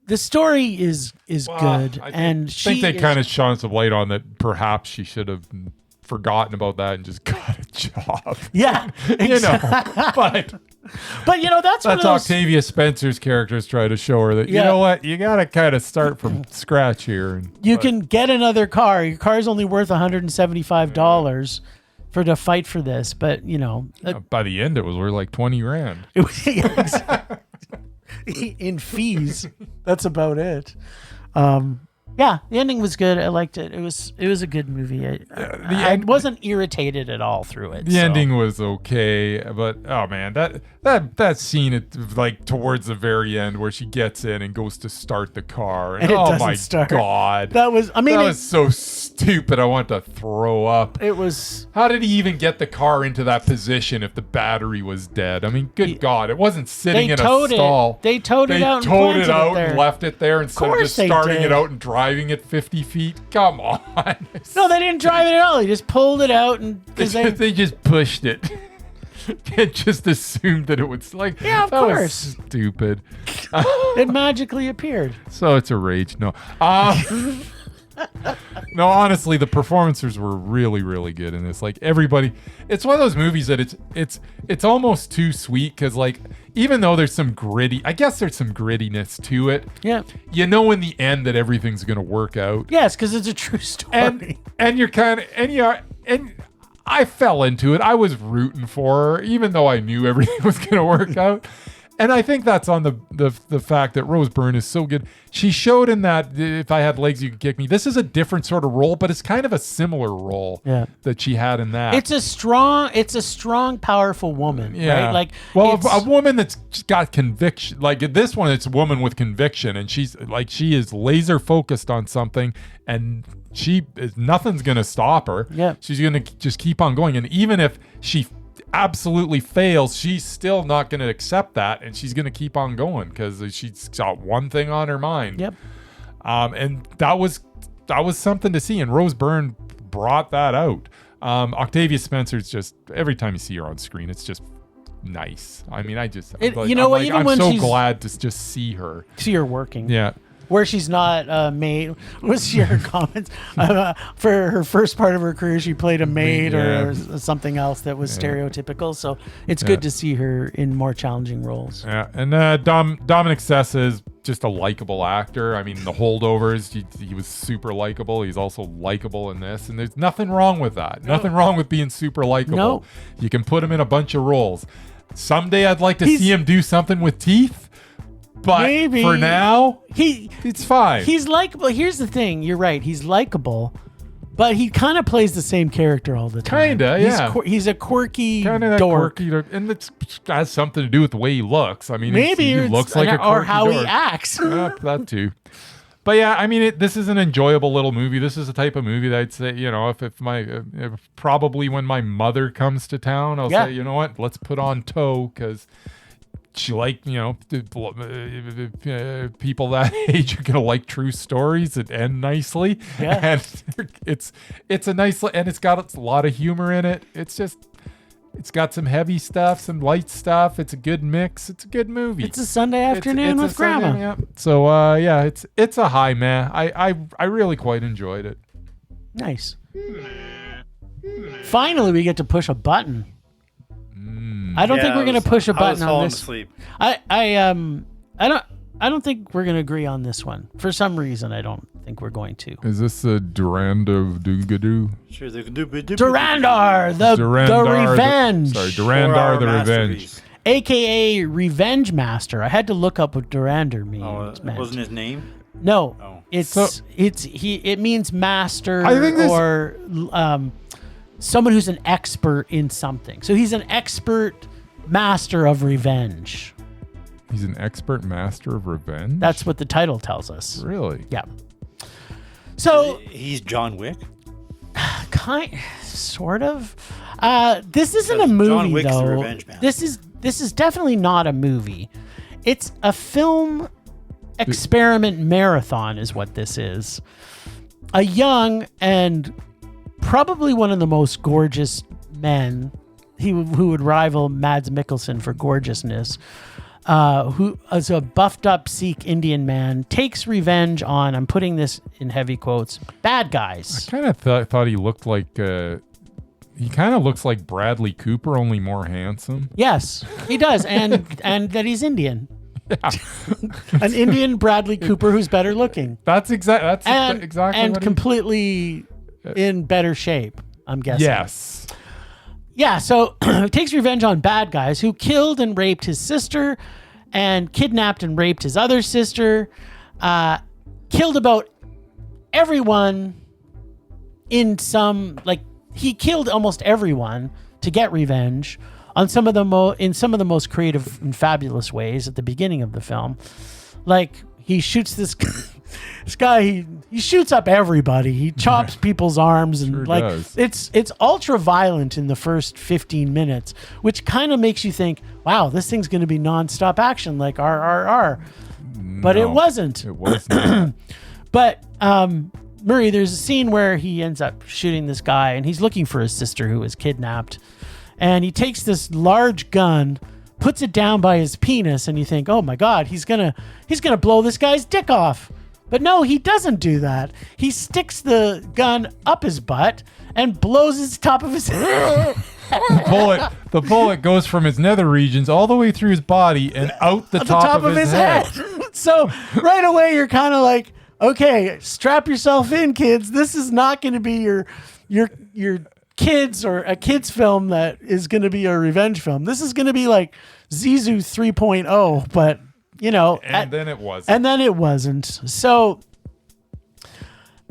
the story is good, and think they kind of shone some light on that. Perhaps she should have forgotten about that and just got a job. Yeah, but that's one of those, Octavia Spencer's characters try to show her that you know what, you gotta kind of start from scratch here. You can get another car. Your car's only worth $175 to fight for this, but by the end it was worth like $20,000. It was, in fees. That's about it. The ending was good. I liked it. It was a good movie. I wasn't irritated at all through it. The ending was okay, but oh man, that scene like towards the very end where she gets in and goes to start the car, and oh my god, that was so stupid. I want to throw up. It was. How did he even get the car into that position if the battery was dead? I mean, good god, it wasn't sitting in a stall. They towed it out. They towed it out and left it there instead of just starting it out and driving it 50 feet. Come on. No, they didn't drive it at all. They just pulled it out and they just pushed it. And just assumed that it was like, of course. Was stupid. It magically appeared. So it's a rage. No. No, honestly, the performances were really, really good in this. Like everybody, it's one of those movies that it's almost too sweet because like even though there's some grittiness to it. Yeah. You know in the end that everything's gonna work out. Yes, because it's a true story. And you're kind of and I fell into it. I was rooting for her, even though I knew everything was gonna work out. And I think that's on the fact that Rose Byrne is so good. She showed in that If I Had Legs, You Could Kick Me. This is a different sort of role, but it's kind of a similar role that she had in that. It's a strong, powerful woman, right? Like, a woman that's got conviction. Like this one, it's a woman with conviction, and she is laser focused on something, and nothing's gonna stop her. Yeah, she's gonna just keep on going, and even if she absolutely fails, she's still not going to accept that, and she's going to keep on going because she's got one thing on her mind. Yep. And that was something to see, and Rose Byrne brought that out. Octavia Spencer's just, every time you see her on screen, it's just nice. I mean, I'm so glad to just see her working. Yeah. Where she's not maid. Was your comments for her first part of her career? She played a maid or something else that was stereotypical. So it's good to see her in more challenging roles. Yeah, and Dominic Sessa is just a likable actor. I mean, The Holdovers, he was super likable. He's also likable in this, and there's nothing wrong with that. No. Nothing wrong with being super likable. No. You can put him in a bunch of roles. Someday I'd like to see him do something with teeth. But maybe for now, it's fine. He's likable. Here's the thing. You're right. He's likable, but he kind of plays the same character all the time. Kinda, yeah. He's a quirky dork. Quirky, and it has something to do with the way he looks. I mean, maybe he looks like a quirky or how dork. he acts. That too. But yeah, I mean, this is an enjoyable little movie. This is the type of movie that I'd say, if probably when my mother comes to town, I'll say, you know what, let's put on Toe because. She people that age are gonna like true stories that end nicely, and it's a nice, and it's got a lot of humor in it. It's got some heavy stuff, some light stuff. It's a good mix. It's a good movie. It's a Sunday afternoon with Grandma. Yeah. So it's a high man. I really quite enjoyed it. Nice. Finally, we get to push a button. I don't think we're gonna push a button on this. Asleep. I don't think we're gonna agree on this one. For some reason, I don't think we're going to. Is this a Dhurandhar Doogadoo? Sure, Dhurandhar, the Revenge. Dhurandhar the Revenge. AKA Revenge Master. I had to look up what Dhurandhar means. Oh, wasn't his name? No. Oh. It means master or someone who's an expert in something. So he's an expert master of revenge. He's an expert master of revenge? That's what the title tells us. Really? Yeah. So he's John Wick? Sort of. This isn't a movie, John Wick's though. The revenge man. This is definitely not a movie. It's a film experiment marathon is what this is. A young and probably one of the most gorgeous men who would rival Mads Mikkelsen for gorgeousness, who is a buffed up Sikh Indian man, takes revenge on, I'm putting this in heavy quotes, bad guys. I kind of thought he looked like, he kind of looks like Bradley Cooper, only more handsome. Yes, he does. And that he's Indian. Yeah. An Indian Bradley Cooper who's better looking. That's exactly And what completely in better shape, I'm guessing. Yes. Yeah, so he takes revenge on bad guys who killed and raped his sister and kidnapped and raped his other sister, killed about everyone in some, like, he killed almost everyone to get revenge on some of the in some of the most creative and fabulous ways at the beginning of the film. Like, he shoots this guy, he shoots up everybody. He chops people's arms and does. it's ultra violent in the first 15 minutes, which kind of makes you think, wow, this thing's going to be nonstop action like RRR. But it wasn't. It was not. But Murray, there's a scene where he ends up shooting this guy and he's looking for his sister who was kidnapped. And he takes this large gun, puts it down by his penis, and you think, oh my God, he's gonna blow this guy's dick off. But no, he doesn't do that. He sticks the gun up his butt and blows his top of his head. The bullet goes from his nether regions all the way through his body and out the top of his head. So right away you're kind of like, okay, strap yourself in, kids. This is not going to be your kids or a kids film that is going to be a revenge film. This is going to be like Zizou 3.0, but you know, then it wasn't. And then it wasn't. So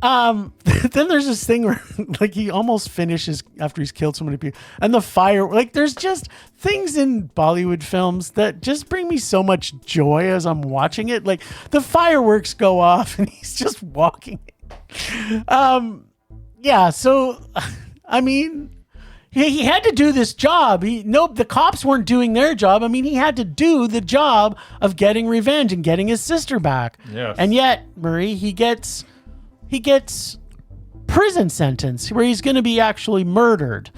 then there's this thing where like he almost finishes after he's killed so many people, and the fire, like there's just things in Bollywood films that just bring me so much joy as I'm watching it. Like the fireworks go off and he's just walking. Yeah, so I mean, he had to do this job. The cops weren't doing their job. I mean, he had to do the job of getting revenge and getting his sister back. Yes. And yet, Murray, he gets prison sentence where he's going to be actually murdered.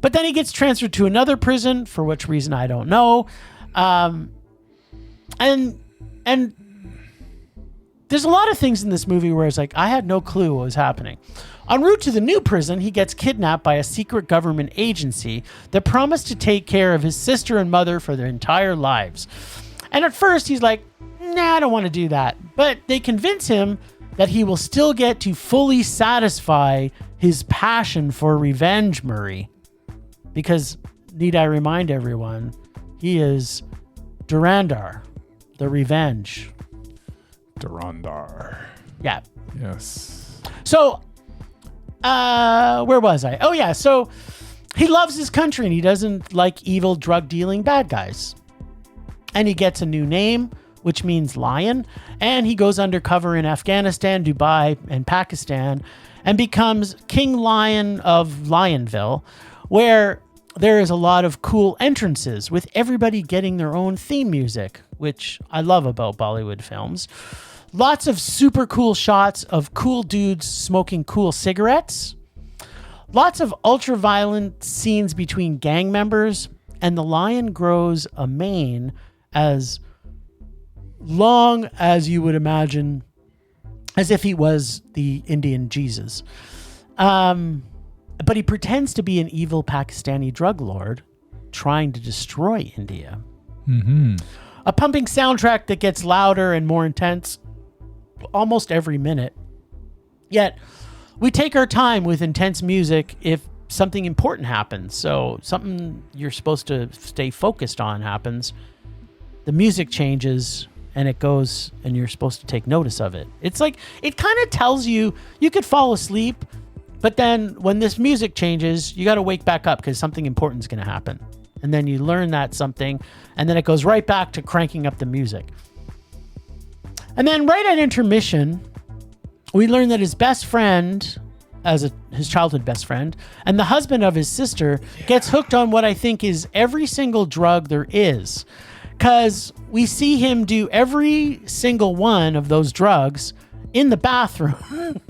But then he gets transferred to another prison, for which reason I don't know. And there's a lot of things in this movie where it's like, I had no clue what was happening. En route to the new prison, he gets kidnapped by a secret government agency that promised to take care of his sister and mother for their entire lives. And at first, he's like, nah, I don't want to do that. But they convince him that he will still get to fully satisfy his passion for revenge, Murray. Because, need I remind everyone, he is Dhurandhar, the revenge. Dhurandhar. Yeah. Yes. So, where was I? Oh, yeah. So he loves his country and he doesn't like evil drug dealing bad guys. And he gets a new name, which means lion. And he goes undercover in Afghanistan, Dubai, and Pakistan and becomes King Lion of Lionville, where there is a lot of cool entrances with everybody getting their own theme music, which I love about Bollywood films. Lots of super cool shots of cool dudes smoking cool cigarettes. Lots of ultra-violent scenes between gang members. And the lion grows a mane as long as you would imagine, as if he was the Indian Jesus. But he pretends to be an evil Pakistani drug lord trying to destroy India. Mm-hmm. A pumping soundtrack that gets louder and more intense almost every minute. Yet, we take our time with intense music if something important happens. So, something you're supposed to stay focused on happens. The music changes and it goes and you're supposed to take notice of it. It's like, it kind of tells you could fall asleep, but then when this music changes, you got to wake back up because something important is going to happen. And then you learn that something, and then it goes right back to cranking up the music. And then right at intermission, we learn that his best friend, his childhood best friend, and the husband of his sister gets hooked on what I think is every single drug there is. Because we see him do every single one of those drugs in the bathroom.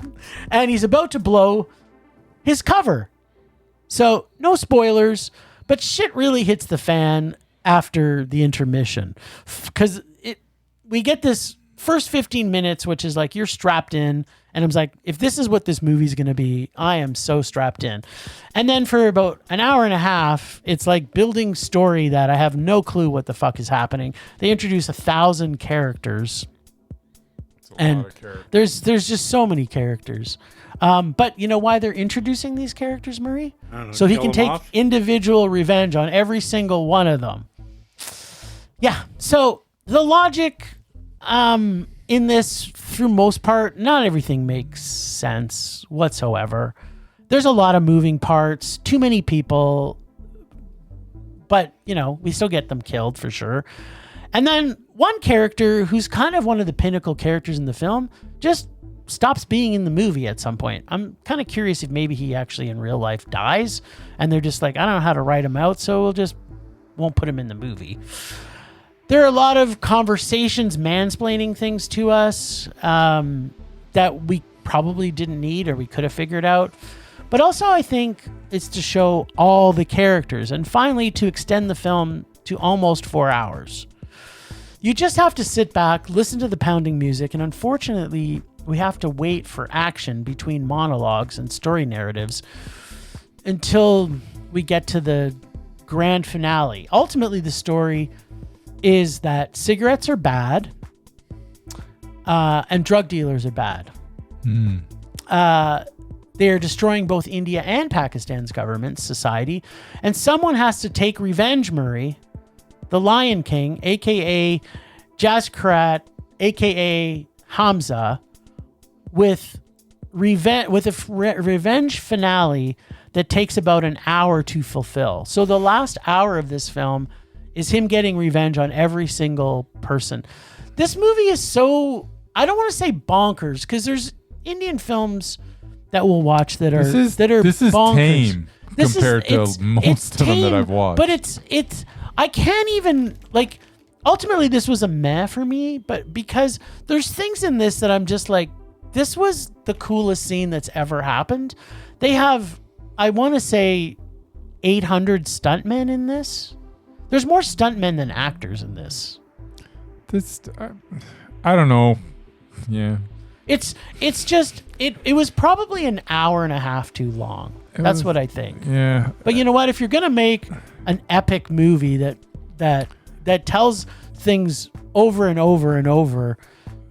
And he's about to blow his cover. So no spoilers, but shit really hits the fan. after the intermission, because we get this first 15 minutes, which is like you're strapped in, and I'm like, if this is what this movie's going to be, I am so strapped in. And then for about an hour and a half, it's like building story that I have no clue what the fuck is happening. They introduce 1,000 characters, and there's just so many characters. But you know why they're introducing these characters, Murray? So he can take individual revenge on every single one of them. Yeah. So the logic in this, through most part, not everything makes sense whatsoever. There's a lot of moving parts, too many people, but we still get them killed for sure. And then one character who's kind of one of the pinnacle characters in the film just stops being in the movie at some point. I'm kind of curious if maybe he actually in real life dies and they're just like, I don't know how to write him out, so won't put him in the movie. There are a lot of conversations mansplaining things to us that we probably didn't need or we could have figured out. But also I think it's to show all the characters and finally to extend the film to almost 4 hours. You just have to sit back, listen to the pounding music, and unfortunately we have to wait for action between monologues and story narratives until we get to the grand finale. Ultimately, the story is that cigarettes are bad and drug dealers are bad. They are destroying both India and Pakistan's government, society, and someone has to take revenge, Murray. The Lion King, a.k.a. Jazzkarat, a.k.a. Hamza, with a revenge finale that takes about an hour to fulfill. So the last hour of this film is him getting revenge on every single person. This movie is so, I don't want to say bonkers, because there's Indian films that we'll watch that are this is bonkers. Tame compared to most of them that I've watched. But it's I can't even, like, ultimately this was a meh for me, but because there's things in this that I'm just like, this was the coolest scene that's ever happened. They have, I want to say, 800 stuntmen in this. There's more stuntmen than actors in this. I don't know. Yeah. It's just, it was probably an hour and a half too long. That's what I think. Yeah. But you know what? If you're going to make an epic movie that tells things over and over and over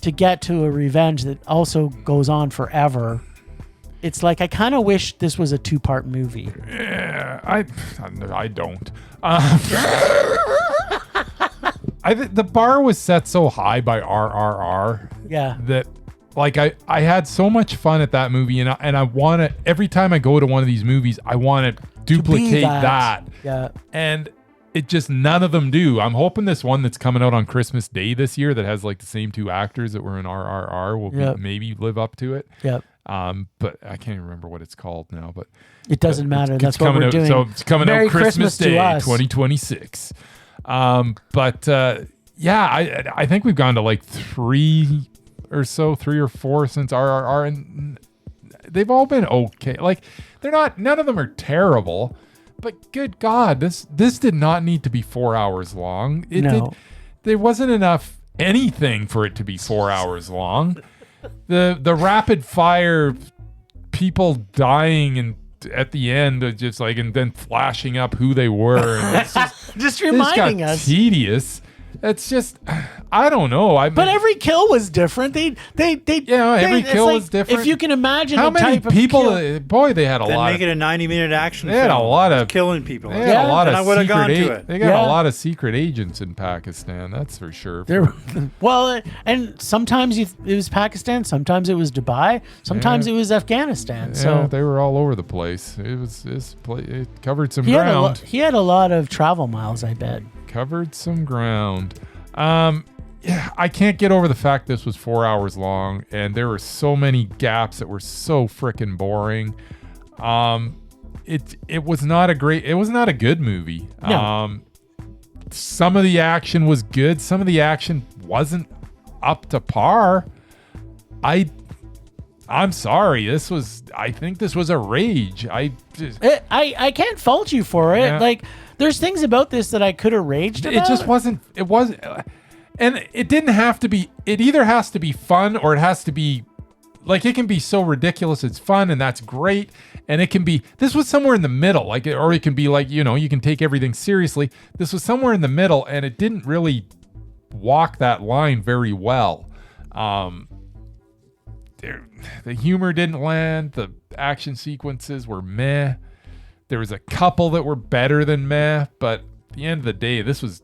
to get to a revenge that also goes on forever, it's like, I kind of wish this was a 2-part movie. Yeah, I don't. The bar was set so high by RRR. Yeah. That, like, I had so much fun at that movie, and I want to, every time I go to one of these movies, I want to duplicate that. Yeah. And it just, none of them do. I'm hoping this one that's coming out on Christmas Day this year that has like the same 2 actors that were in RRR will maybe live up to it. Yep. But I can't even remember what it's called now, but it doesn't matter. That's what we're out, doing. So it's coming Merry out Christmas Day, to us. 2026. Yeah, I think we've gone to like 3 or 4 since RRR, and they've all been okay. Like, none of them are terrible, but good God, this did not need to be 4 hours long. There wasn't enough anything for it to be 4 hours long. The rapid fire people dying and at the end just like, and then flashing up who they were, and it's just reminding us. Tedious. It's just, I don't know. But every kill was different. Every kill was different. If you can imagine how the many type people, of kill. boy, they had a lot. Make it a 90-minute action. They had film. a lot of killing people. They had a lot of I would have gone to secret. it. They got a lot of secret agents in Pakistan. That's for sure. Well, and sometimes it was Pakistan, sometimes it was Dubai, sometimes it was Afghanistan. Yeah, so they were all over the place. It covered some ground. He had a lot of travel miles, I bet. Covered some ground. Yeah, I can't get over the fact this was 4 hours long, and there were so many gaps that were so freaking boring. It was not a good movie. No. Some of the action was good. Some of the action wasn't up to par. I'm sorry. I think this was a rage. I can't fault you for it. Yeah. Like, There's things about this that I could have raged about. It just wasn't. It wasn't, and it didn't have to be. It either has to be fun or it has to be, like, it can be so ridiculous it's fun and that's great, and it can be. This was somewhere in the middle, like, or it can be like, you know, you can take everything seriously. This was somewhere in the middle, and it didn't really walk that line very well. The humor didn't land. The action sequences were meh. There was a couple that were better than meh, but at the end of the day, this was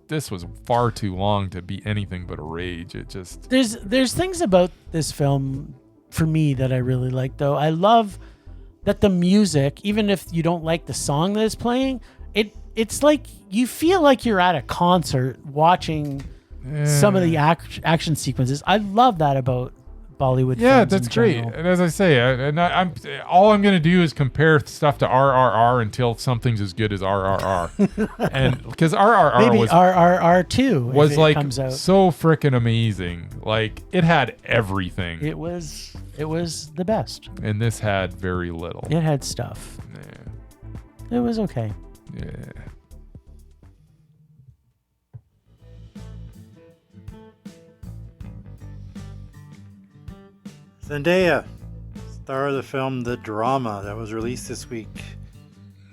far too long to be anything but a rage. It just there's things about this film for me that I really like, though. I love that the music, even if you don't like the song that is playing, it's like you feel like you're at a concert watching some of the action sequences. I love that about Bollywood. Yeah, films that's in great. general. And as I say, I'm all I'm gonna do is compare stuff to RRR until something's as good as RRR, and because RRR Maybe was RRR 2 was like comes out. so freaking amazing. Like, it had everything, It was the best. and this had very little. It had stuff. Yeah. It was okay. Yeah. Zendaya, star of the film The Drama that was released this week,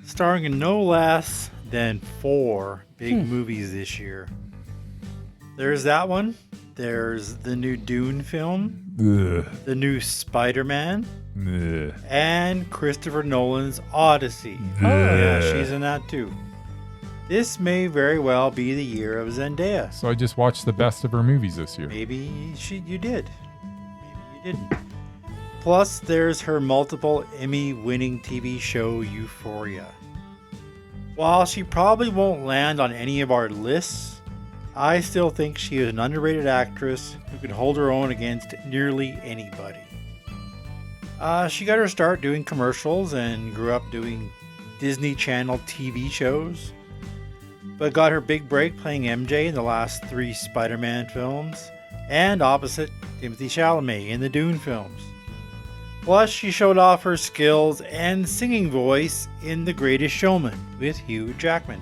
starring in no less than 4 big movies this year. There's that one. There's the new Dune film, Ugh. the new Spiderman, Ugh. and Christopher Nolan's Odyssey. Ugh. Yeah, she's in that too. This may very well be the year of Zendaya. So I just watched the best of her movies this year. Maybe you did. Maybe you didn't. Plus, there's her multiple Emmy-winning TV show Euphoria. While she probably won't land on any of our lists, I still think she is an underrated actress who can hold her own against nearly anybody. She got her start doing commercials and grew up doing Disney Channel TV shows, but got her big break playing MJ in the last 3 Spider-Man films and opposite Timothée Chalamet in the Dune films. Plus, she showed off her skills and singing voice in The Greatest Showman with Hugh Jackman.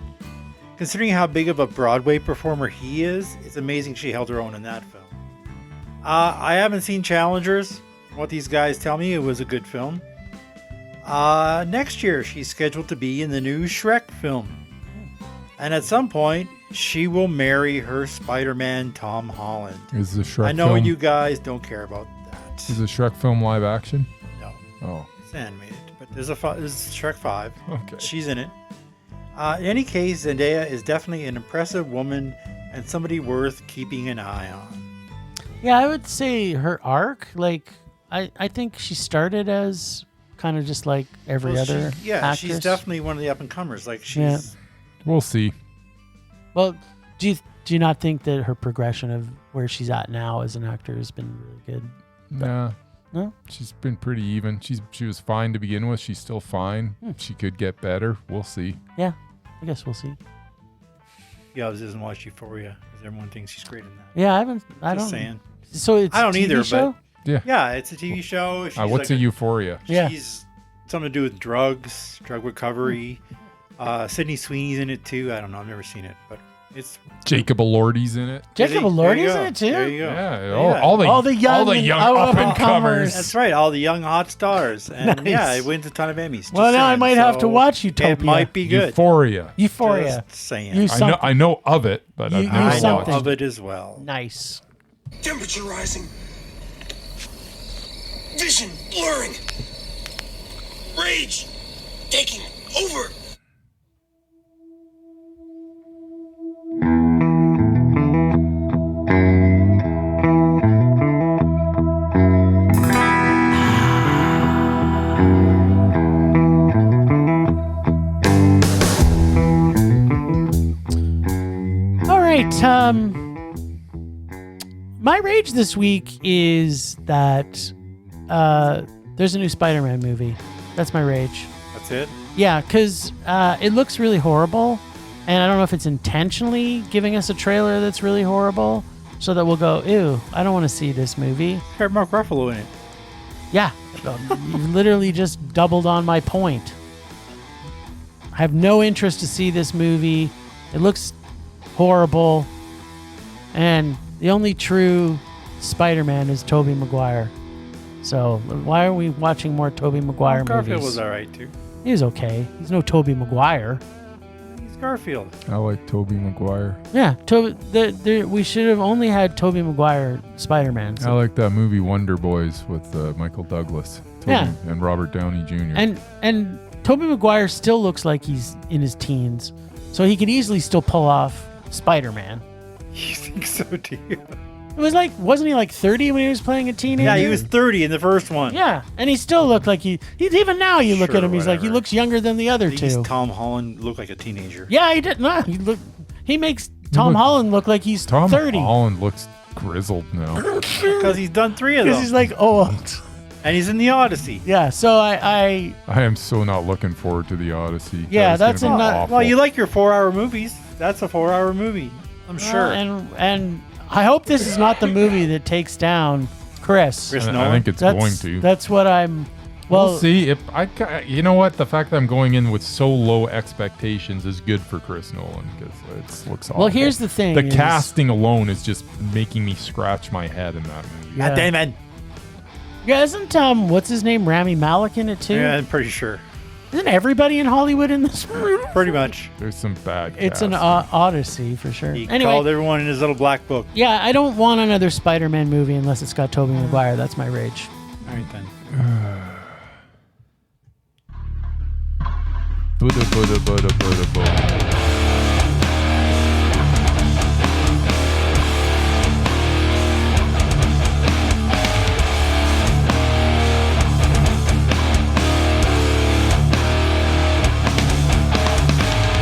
Considering how big of a Broadway performer he is, it's amazing she held her own in that film. I haven't seen Challengers. From what these guys tell me, it was a good film. Next year, she's scheduled to be in the new Shrek film. And at some point, she will marry her Spider-Man Tom Holland. Is the Shrek I know film, you guys don't care about that. is the Shrek film live action? No, Oh, it's animated. But there's Shrek 5. okay. She's in it. In any case, Zendaya is definitely an impressive woman and somebody worth keeping an eye on. Yeah, I would say her arc, like, I think she started as kind of just like every Well, other actress. she's definitely one of the up-and-comers. Like, she's... Yeah. We'll see. Well, do you not think that her progression of where she's at now as an actor has been really good? Nah. No? She's been pretty even. She was fine to begin with. She's still fine. She could get better. We'll see. Yeah, I guess we'll see. Yeah, I doesn't watch Euphoria because everyone thinks she's great in that. Yeah, I don't. Just saying. So it's I don't a TV either, show? but Yeah. yeah, it's a TV show. She's What's like a Euphoria? Yeah. She's something to do with drugs, drug recovery. Sydney Sweeney's in it too. I don't know. I've never seen it, but it's Jacob Elordi's in it. Jacob There Elordi's you in go. it too? There you go. Yeah, Yeah. all the young up and up-and-comers. comers. That's right. All the young hot stars, and Nice. yeah, it wins a ton of Emmys. Just Well, now I saying. might have to So watch Utopia. It might be good. Euphoria. Euphoria. Just saying. You saw- I know of it, but I've You never I watched know something. of it as well. Nice. Temperature rising. Vision blurring. Rage taking over. All right. My rage this week is that there's a new Spider-Man movie. That's my rage. That's it. Yeah, because it looks really horrible, and I don't know if it's intentionally giving us a trailer that's really horrible, so that we'll go, ew, I don't want to see this movie. Got Mark Ruffalo in it. Yeah, you literally just doubled on my point. I have no interest to see this movie. It looks horrible. And the only true Spider-Man is Tobey Maguire. So why are we watching more Tobey Maguire Garfield movies? was all right too. He was okay. He's no Tobey Maguire. He's Garfield. I like Tobey Maguire. Yeah, we should have only had Tobey Maguire Spider-Man. I like that movie Wonder Boys with Michael Douglas. And Robert Downey Jr. And Tobey Maguire still looks like he's in his teens, so he could easily still pull off Spider-Man. You think so too? It was like, wasn't he like 30 when he was playing a teenager? Yeah, he was 30 in the first one. Yeah, and he still looked like he's even now you look Sure, at him, he's like, he whatever. looks younger than the other At least two. Tom Holland looked like a teenager. Yeah, he did. No, he makes Tom Holland look like he's 30. Holland looks grizzled now. Because he's done 3 of them. Because he's like old. And he's in the Odyssey. Yeah, so I I am so not looking forward to the Odyssey. Yeah, That is that's gonna be a nut- awful. Well, you like your 4-hour movies. That's a 4-hour movie. I'm sure. and I hope this is not the movie that takes down Chris. Chris I Nolan. think it's going to. That's what I'm. We'll see. If you know what, the fact that I'm going in with so low expectations is good for Chris Nolan because it looks awful. Well, here's the thing. The is- casting alone is just making me scratch my head in that movie. Yeah. God damn it. Yeah, isn't what's his name, Rami Malek in it too? Yeah, I'm pretty sure. Isn't everybody in Hollywood in this movie? Pretty much. There's some bad. It's an casting. odyssey for sure. He Anyway, called everyone in his little black book. yeah, I don't want another Spider-Man movie unless it's got Tobey Maguire. That's my rage. All right, then. Buddha.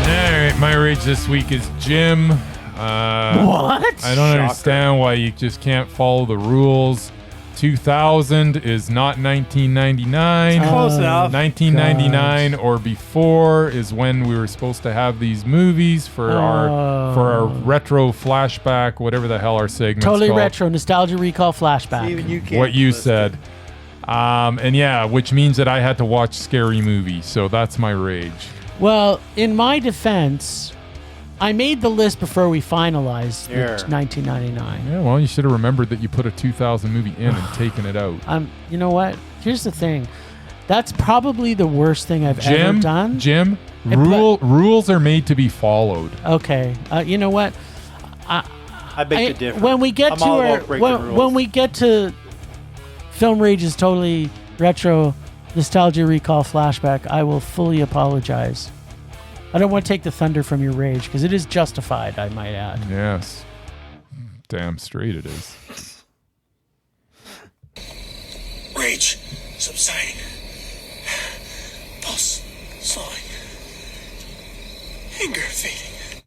Alright, my rage this week is Jim. What? I don't understand why you just can't follow the rules. 2000 is not 1999. Close enough. 1999 or before is when we were supposed to have these movies for our retro flashback, whatever the hell our segment's Totally called. retro, nostalgia recall, flashback. Even you can't. What you list said. it. And yeah, which means that I had to watch Scary Movie, so that's my rage. Well, in my defense, I made the list before we finalized Here. the 1999. Yeah, well, you should have remembered that you put a 2000 movie in and taken it out. You know what? Here's the thing. That's probably the worst thing I've ever done. Jim, It- rules are made to be followed. Okay. You know what? I beg to differ. When we get I'm to all our about breaking rules. when we get to Film Rage is totally retro, nostalgia recall, flashback, I will fully apologize. I don't want to take the thunder from your rage because it is justified, I might add. Yes. Damn straight it is. Rage subsiding. Pulse slowing. Anger fading.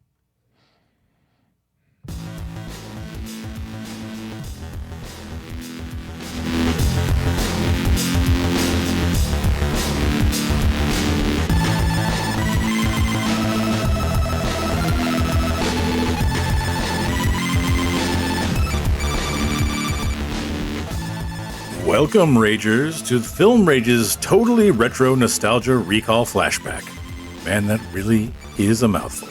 Welcome, Ragers, to Film Rage's totally retro nostalgia recall flashback. Man, that really is a mouthful.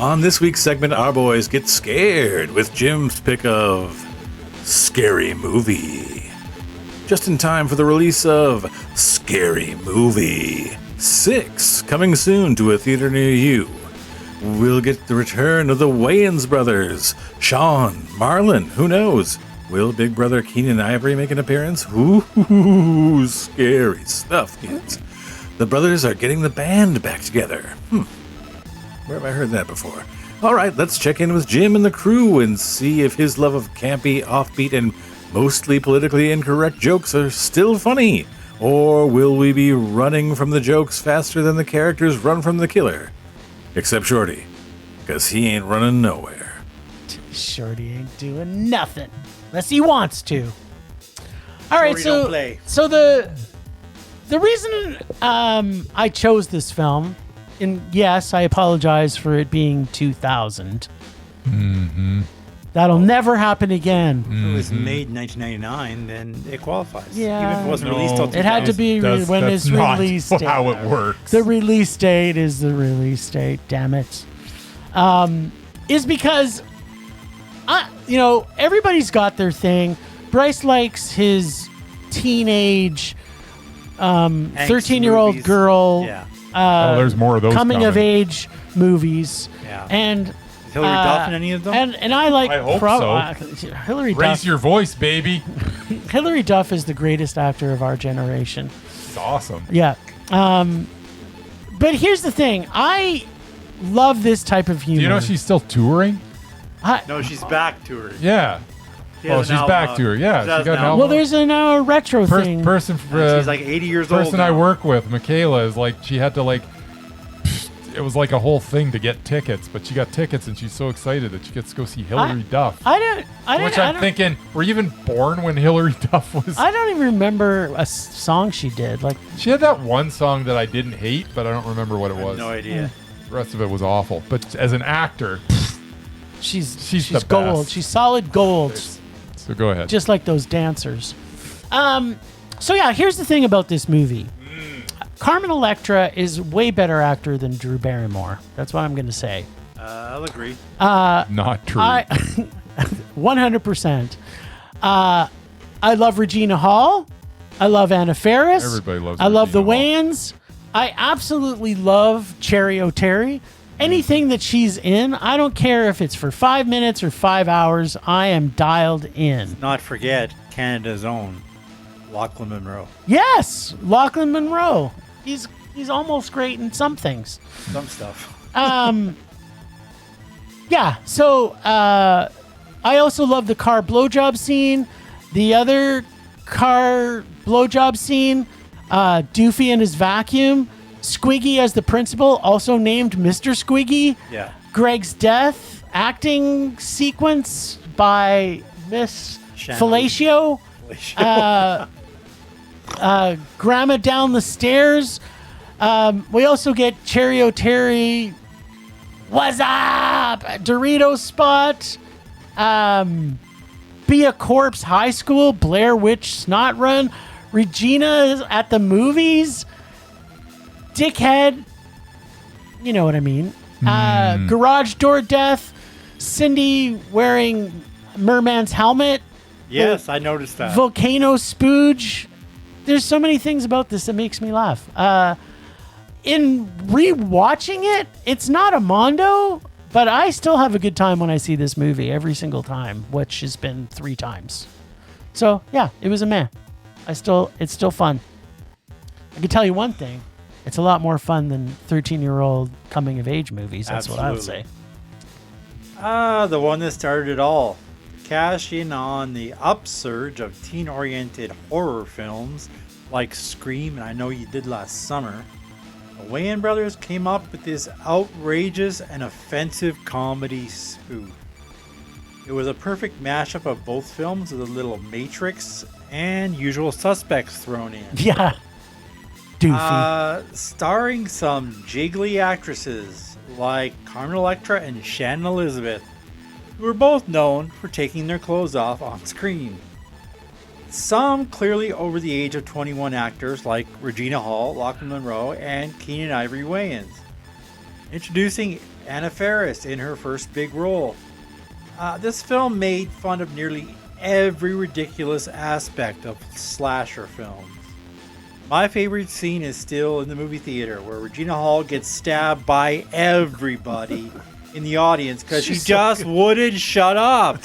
On this week's segment, our boys get scared with Jim's pick of Scary Movie. Just in time for the release of Scary Movie 6, coming soon to a theater near you. We'll get the return of the Wayans brothers, Sean, Marlon, who knows? Will Big Brother Keenan Ivory make an appearance? Ooh, scary stuff, kids. The brothers are getting the band back together. Where have I heard that before? All right, let's check in with Jim and the crew and see if his love of campy, offbeat, and mostly politically incorrect jokes are still funny. Or will we be running from the jokes faster than the characters run from the killer? Except Shorty, because he ain't running nowhere. Shorty ain't doing nothing unless he wants to. All right, Shorty don't play. so the reason I chose this film, and yes, I apologize for it being 2000. Mm-hmm. That'll never happen again. If it was made in 1999, then it qualifies. Yeah. Even if it wasn't released till It had to be when That's it's not released. how it works. The release date is the release date. Damn it. Is because, everybody's got their thing. Bryce likes his teenage, 13-year-old movies. girl. Yeah. There's more of those coming of coming. age movies. Yeah. And Is Hillary Duff in any of them? And I like I hope so. Hillary Raise Duff. your voice, baby. Hillary Duff is the greatest actor of our generation. It's awesome. Yeah. But here's the thing. I love this type of humor. Do you know she's still touring? No, she's back to her. Yeah. She has Oh, an she's album back out. to her. Yeah, She has she got an an album. Well, there's a retro thing. She's like 80 years old. person I now. work with, Michaela, is like she had to it was like a whole thing to get tickets, but she got tickets and she's so excited that she gets to go see Hillary Duff. Which I'm thinking, were you even born when Hillary Duff was? I don't even remember a song she did. Like She had that one song that I didn't hate, but I don't remember what it I have was. no idea. The rest of it was awful. But as an actor, she's the gold. best. She's solid gold. so go ahead. Just like those dancers. So yeah, here's the thing about this movie. Carmen Electra is a way better actor than Drew Barrymore. That's what I'm going to say. I'll agree. Not true. 100%. I love Regina Hall. I love Anna Faris. Everybody loves I love the Regina Hall. Wayans. I absolutely love Cherry O'Terry. Anything that she's in, I don't care if it's for 5 minutes or 5 hours. I am dialed in. Not forget Canada's own Lachlan Monroe. Yes, Lachlan Monroe. He's almost great in some things. Some stuff. Yeah, so I also love the car blowjob scene. The other car blowjob scene, Doofy and his vacuum. Squiggy as the principal, also named Mr. Squiggy. Yeah. Greg's death, acting sequence by Miss Shannon. Fellatio. Grandma down the stairs. We also get Cherry O'Terry. What's up? Dorito spot. Be a Corpse High School. Blair Witch Snot Run. Regina is at the movies. Dickhead. You know what I mean. Garage door death. Cindy wearing Merman's helmet. Yes, I noticed that. Volcano spooge. There's so many things about this that makes me laugh. In rewatching it, it's not a mondo, but I still have a good time when I see this movie every single time, which has been 3 times. So yeah, it was a meh. It's still fun. I can tell you one thing. It's a lot more fun than 13-year-old coming of age movies. That's what I would say. The one that started it all. Cash in on the upsurge of teen-oriented horror films like Scream, and I Know You Did Last Summer. The Wayans brothers came up with this outrageous and offensive comedy spoof. It was a perfect mashup of both films with a little Matrix and Usual Suspects thrown in. Yeah. Doofy. Starring some jiggly actresses like Carmen Electra and Shannon Elizabeth, who were both known for taking their clothes off on screen. Some clearly over the age of 21 actors like Regina Hall, Lachlan Monroe, and Keenan Ivory Wayans. Introducing Anna Faris in her first big role. This film made fun of nearly every ridiculous aspect of slasher films. My favorite scene is still in the movie theater, where Regina Hall gets stabbed by everybody in the audience because she just wouldn't shut up.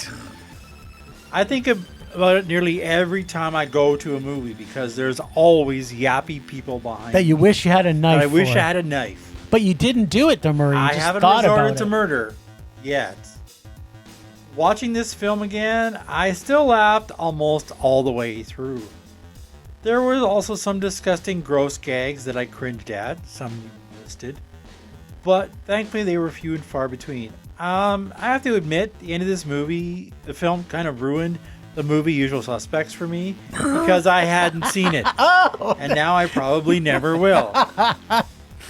I think about it nearly every time I go to a movie because there's always yappy people behind That you me. wish you had a knife I wish for. I had a knife. But you didn't do it, though, Murray. You I just haven't thought resorted about to it. murder yet. Watching this film again, I still laughed almost all the way through. There was also some disgusting gross gags that I cringed at, some listed, but thankfully they were few and far between. I have to admit, the end of this movie, the film kind of ruined the movie Usual Suspects for me because I hadn't seen it, and now I probably never will.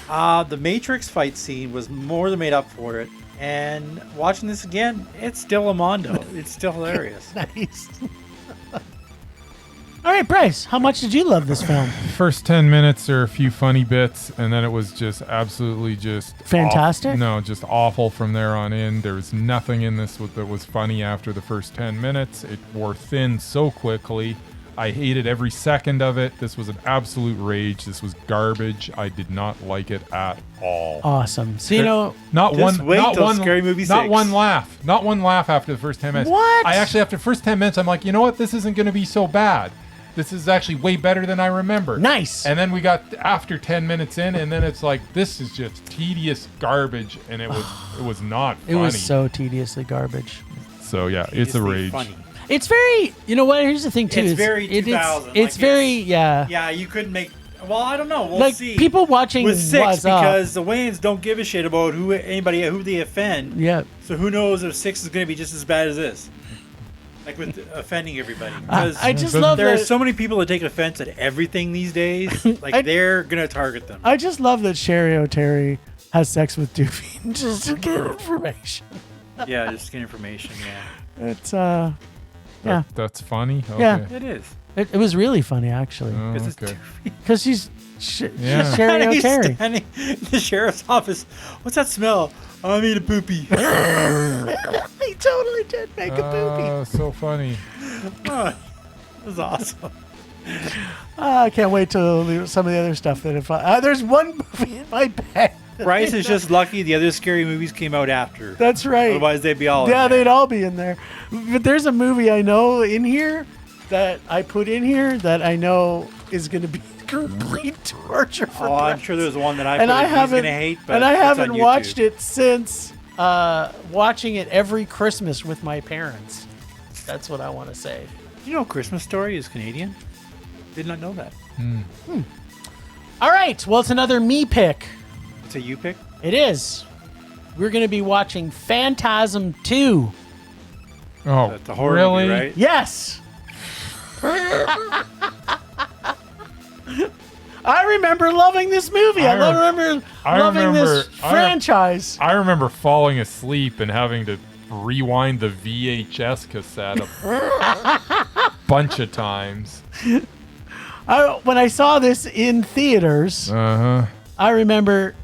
The Matrix fight scene was more than made up for it, And watching this again, it's still a mondo. It's still hilarious. Nice. All right, Bryce, how much did you love this film? First 10 minutes are a few funny bits, and then it was just absolutely just Fantastic? Just awful from there on in. There was nothing in this that was funny after the first 10 minutes. It wore thin so quickly. I hated every second of it. This was an absolute rage. This was garbage. I did not like it at all. Awesome. So, you know, Not Just one. wait Not till one. Scary Movie Not 6. one laugh. Not one laugh after the first 10 minutes. What? I actually, after the first 10 minutes, I'm like, you know what? This isn't going to be so bad. This is actually way better than I remember. Nice. And then we got after 10 minutes in, and then it's like, this is just tedious garbage, and it was not funny. it was so tediously garbage. So yeah, it's a Seriously rage. funny. It's very, you know what? Here's the thing, too. It's is very it is- 2000, It's like, very, yeah. Yeah, you couldn't make. Well, I don't know. We'll Like, see. people watching with 6 What's Up. because the Wayans don't give a shit about who they offend. Yeah. So who knows if 6 is going to be just as bad as this? Like with offending everybody. Because I just love there are that. so many people that take offense at everything these days. Like they're going to target them. I just love that Sherry O'Terry has sex with Doofy just to get information. Yeah, just get information. Yeah, It's, yeah. That's funny. Okay. Yeah. it is. It was really funny, actually. Oh, Because okay. Because she's Yeah. Sherry He's O'Terry. standing in the sheriff's office. What's that smell? I need a poopy. He totally did make a poopy. So funny. That was awesome. I can't wait till some of the other stuff that if there's one movie in my bed. Bryce is just lucky the other scary movies came out after. That's right. Otherwise, they'd be all. Yeah, in there. they'd all be in there. But there's a movie I know in here that I put in here that I know is going to be complete torture for Oh, I'm Bryce. sure there's one that I and I he's haven't gonna hate, but and I it's on haven't YouTube. watched it since watching it every Christmas with my parents. That's what I want to say. You know, Christmas Story is Canadian. Did not know that. All right, well, it's another me pick. It's a you pick. It is. We're going to be watching Phantasm 2. Oh, That's a horror really? movie, right? Yes. I remember loving this movie. I remember loving this franchise. I remember falling asleep and having to rewind the VHS cassette a bunch of times. When I saw this in theaters, I remember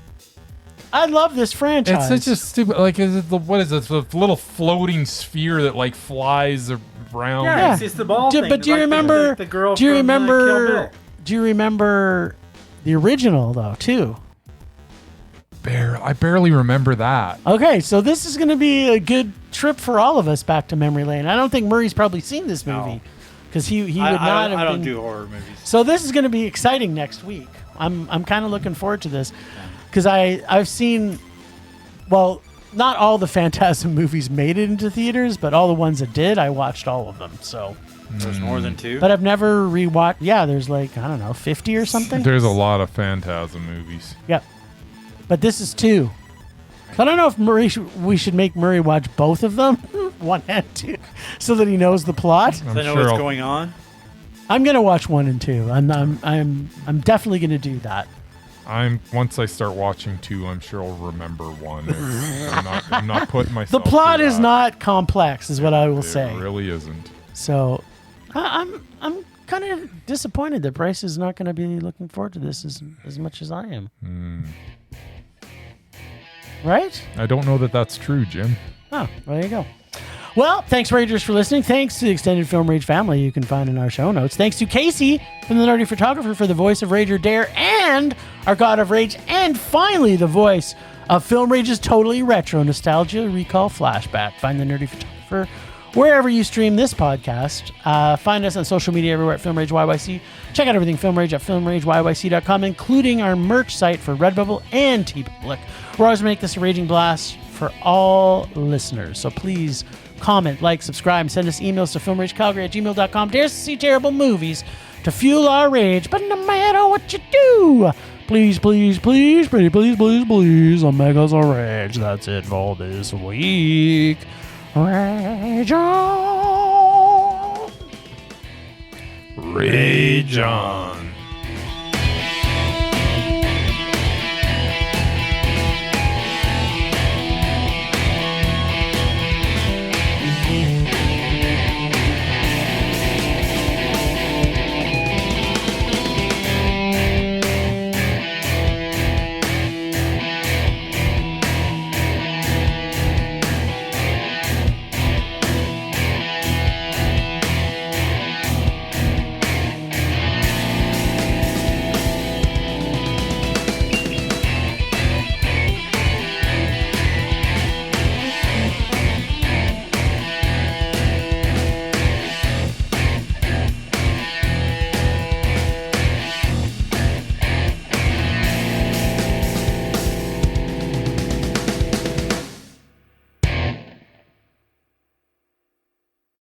I love this franchise. It's such a stupid. Like, what is it? The little floating sphere that like flies around. Yeah, it's the ball thing. But do you like remember? the girl do you from, Kill remember? Bill. Do you remember the original though too? I barely remember that. Okay, so this is going to be a good trip for all of us back to memory lane. I don't think Murray's probably seen this movie because he would not have I don't been- do horror movies. So this is going to be exciting next week. I'm kind of looking forward to this because I've seen, well, not all the Phantasm movies made it into theaters, but all the ones that did, I watched all of them. So, There's more than 2. but I've never rewatched. Yeah, there's like I don't know, 50 or something. There's a lot of Phantasm movies. Yep. But this is 2. So I don't know if we should make Murray watch both of them, 1 and 2, so that he knows the plot. I know what's going on. I'm gonna watch 1 and 2. I'm definitely gonna do that. Once I start watching 2, I'm sure I'll remember 1. I'm not putting myself. The plot through is that. not complex, is what I will say. It really isn't. So I'm kind of disappointed that Bryce is not going to be looking forward to this as much as I am. Right? I don't know that that's true, Jim. Oh, there you go. Well, thanks, Ragers, for listening. Thanks to the extended Film Rage family you can find in our show notes. Thanks to Casey from the Nerdy Photographer for the voice of Rager Dare and our God of Rage. And finally, the voice of Film Rage's totally retro nostalgia recall flashback. Find the Nerdy Photographer wherever you stream this podcast. Find us on social media everywhere at Film Rage YYC. Check out everything Film Rage at filmrageyyc.com, including our merch site for Redbubble and TeePublic. We're always make this a raging blast for all listeners. So please comment, like, subscribe, and send us emails to filmragecalgary@gmail.com. Dare us to see terrible movies to fuel our rage. But no matter what you do, please, please, please, pretty please, please, please, Omega's a rage. That's it for this week. Rage on. Rage on.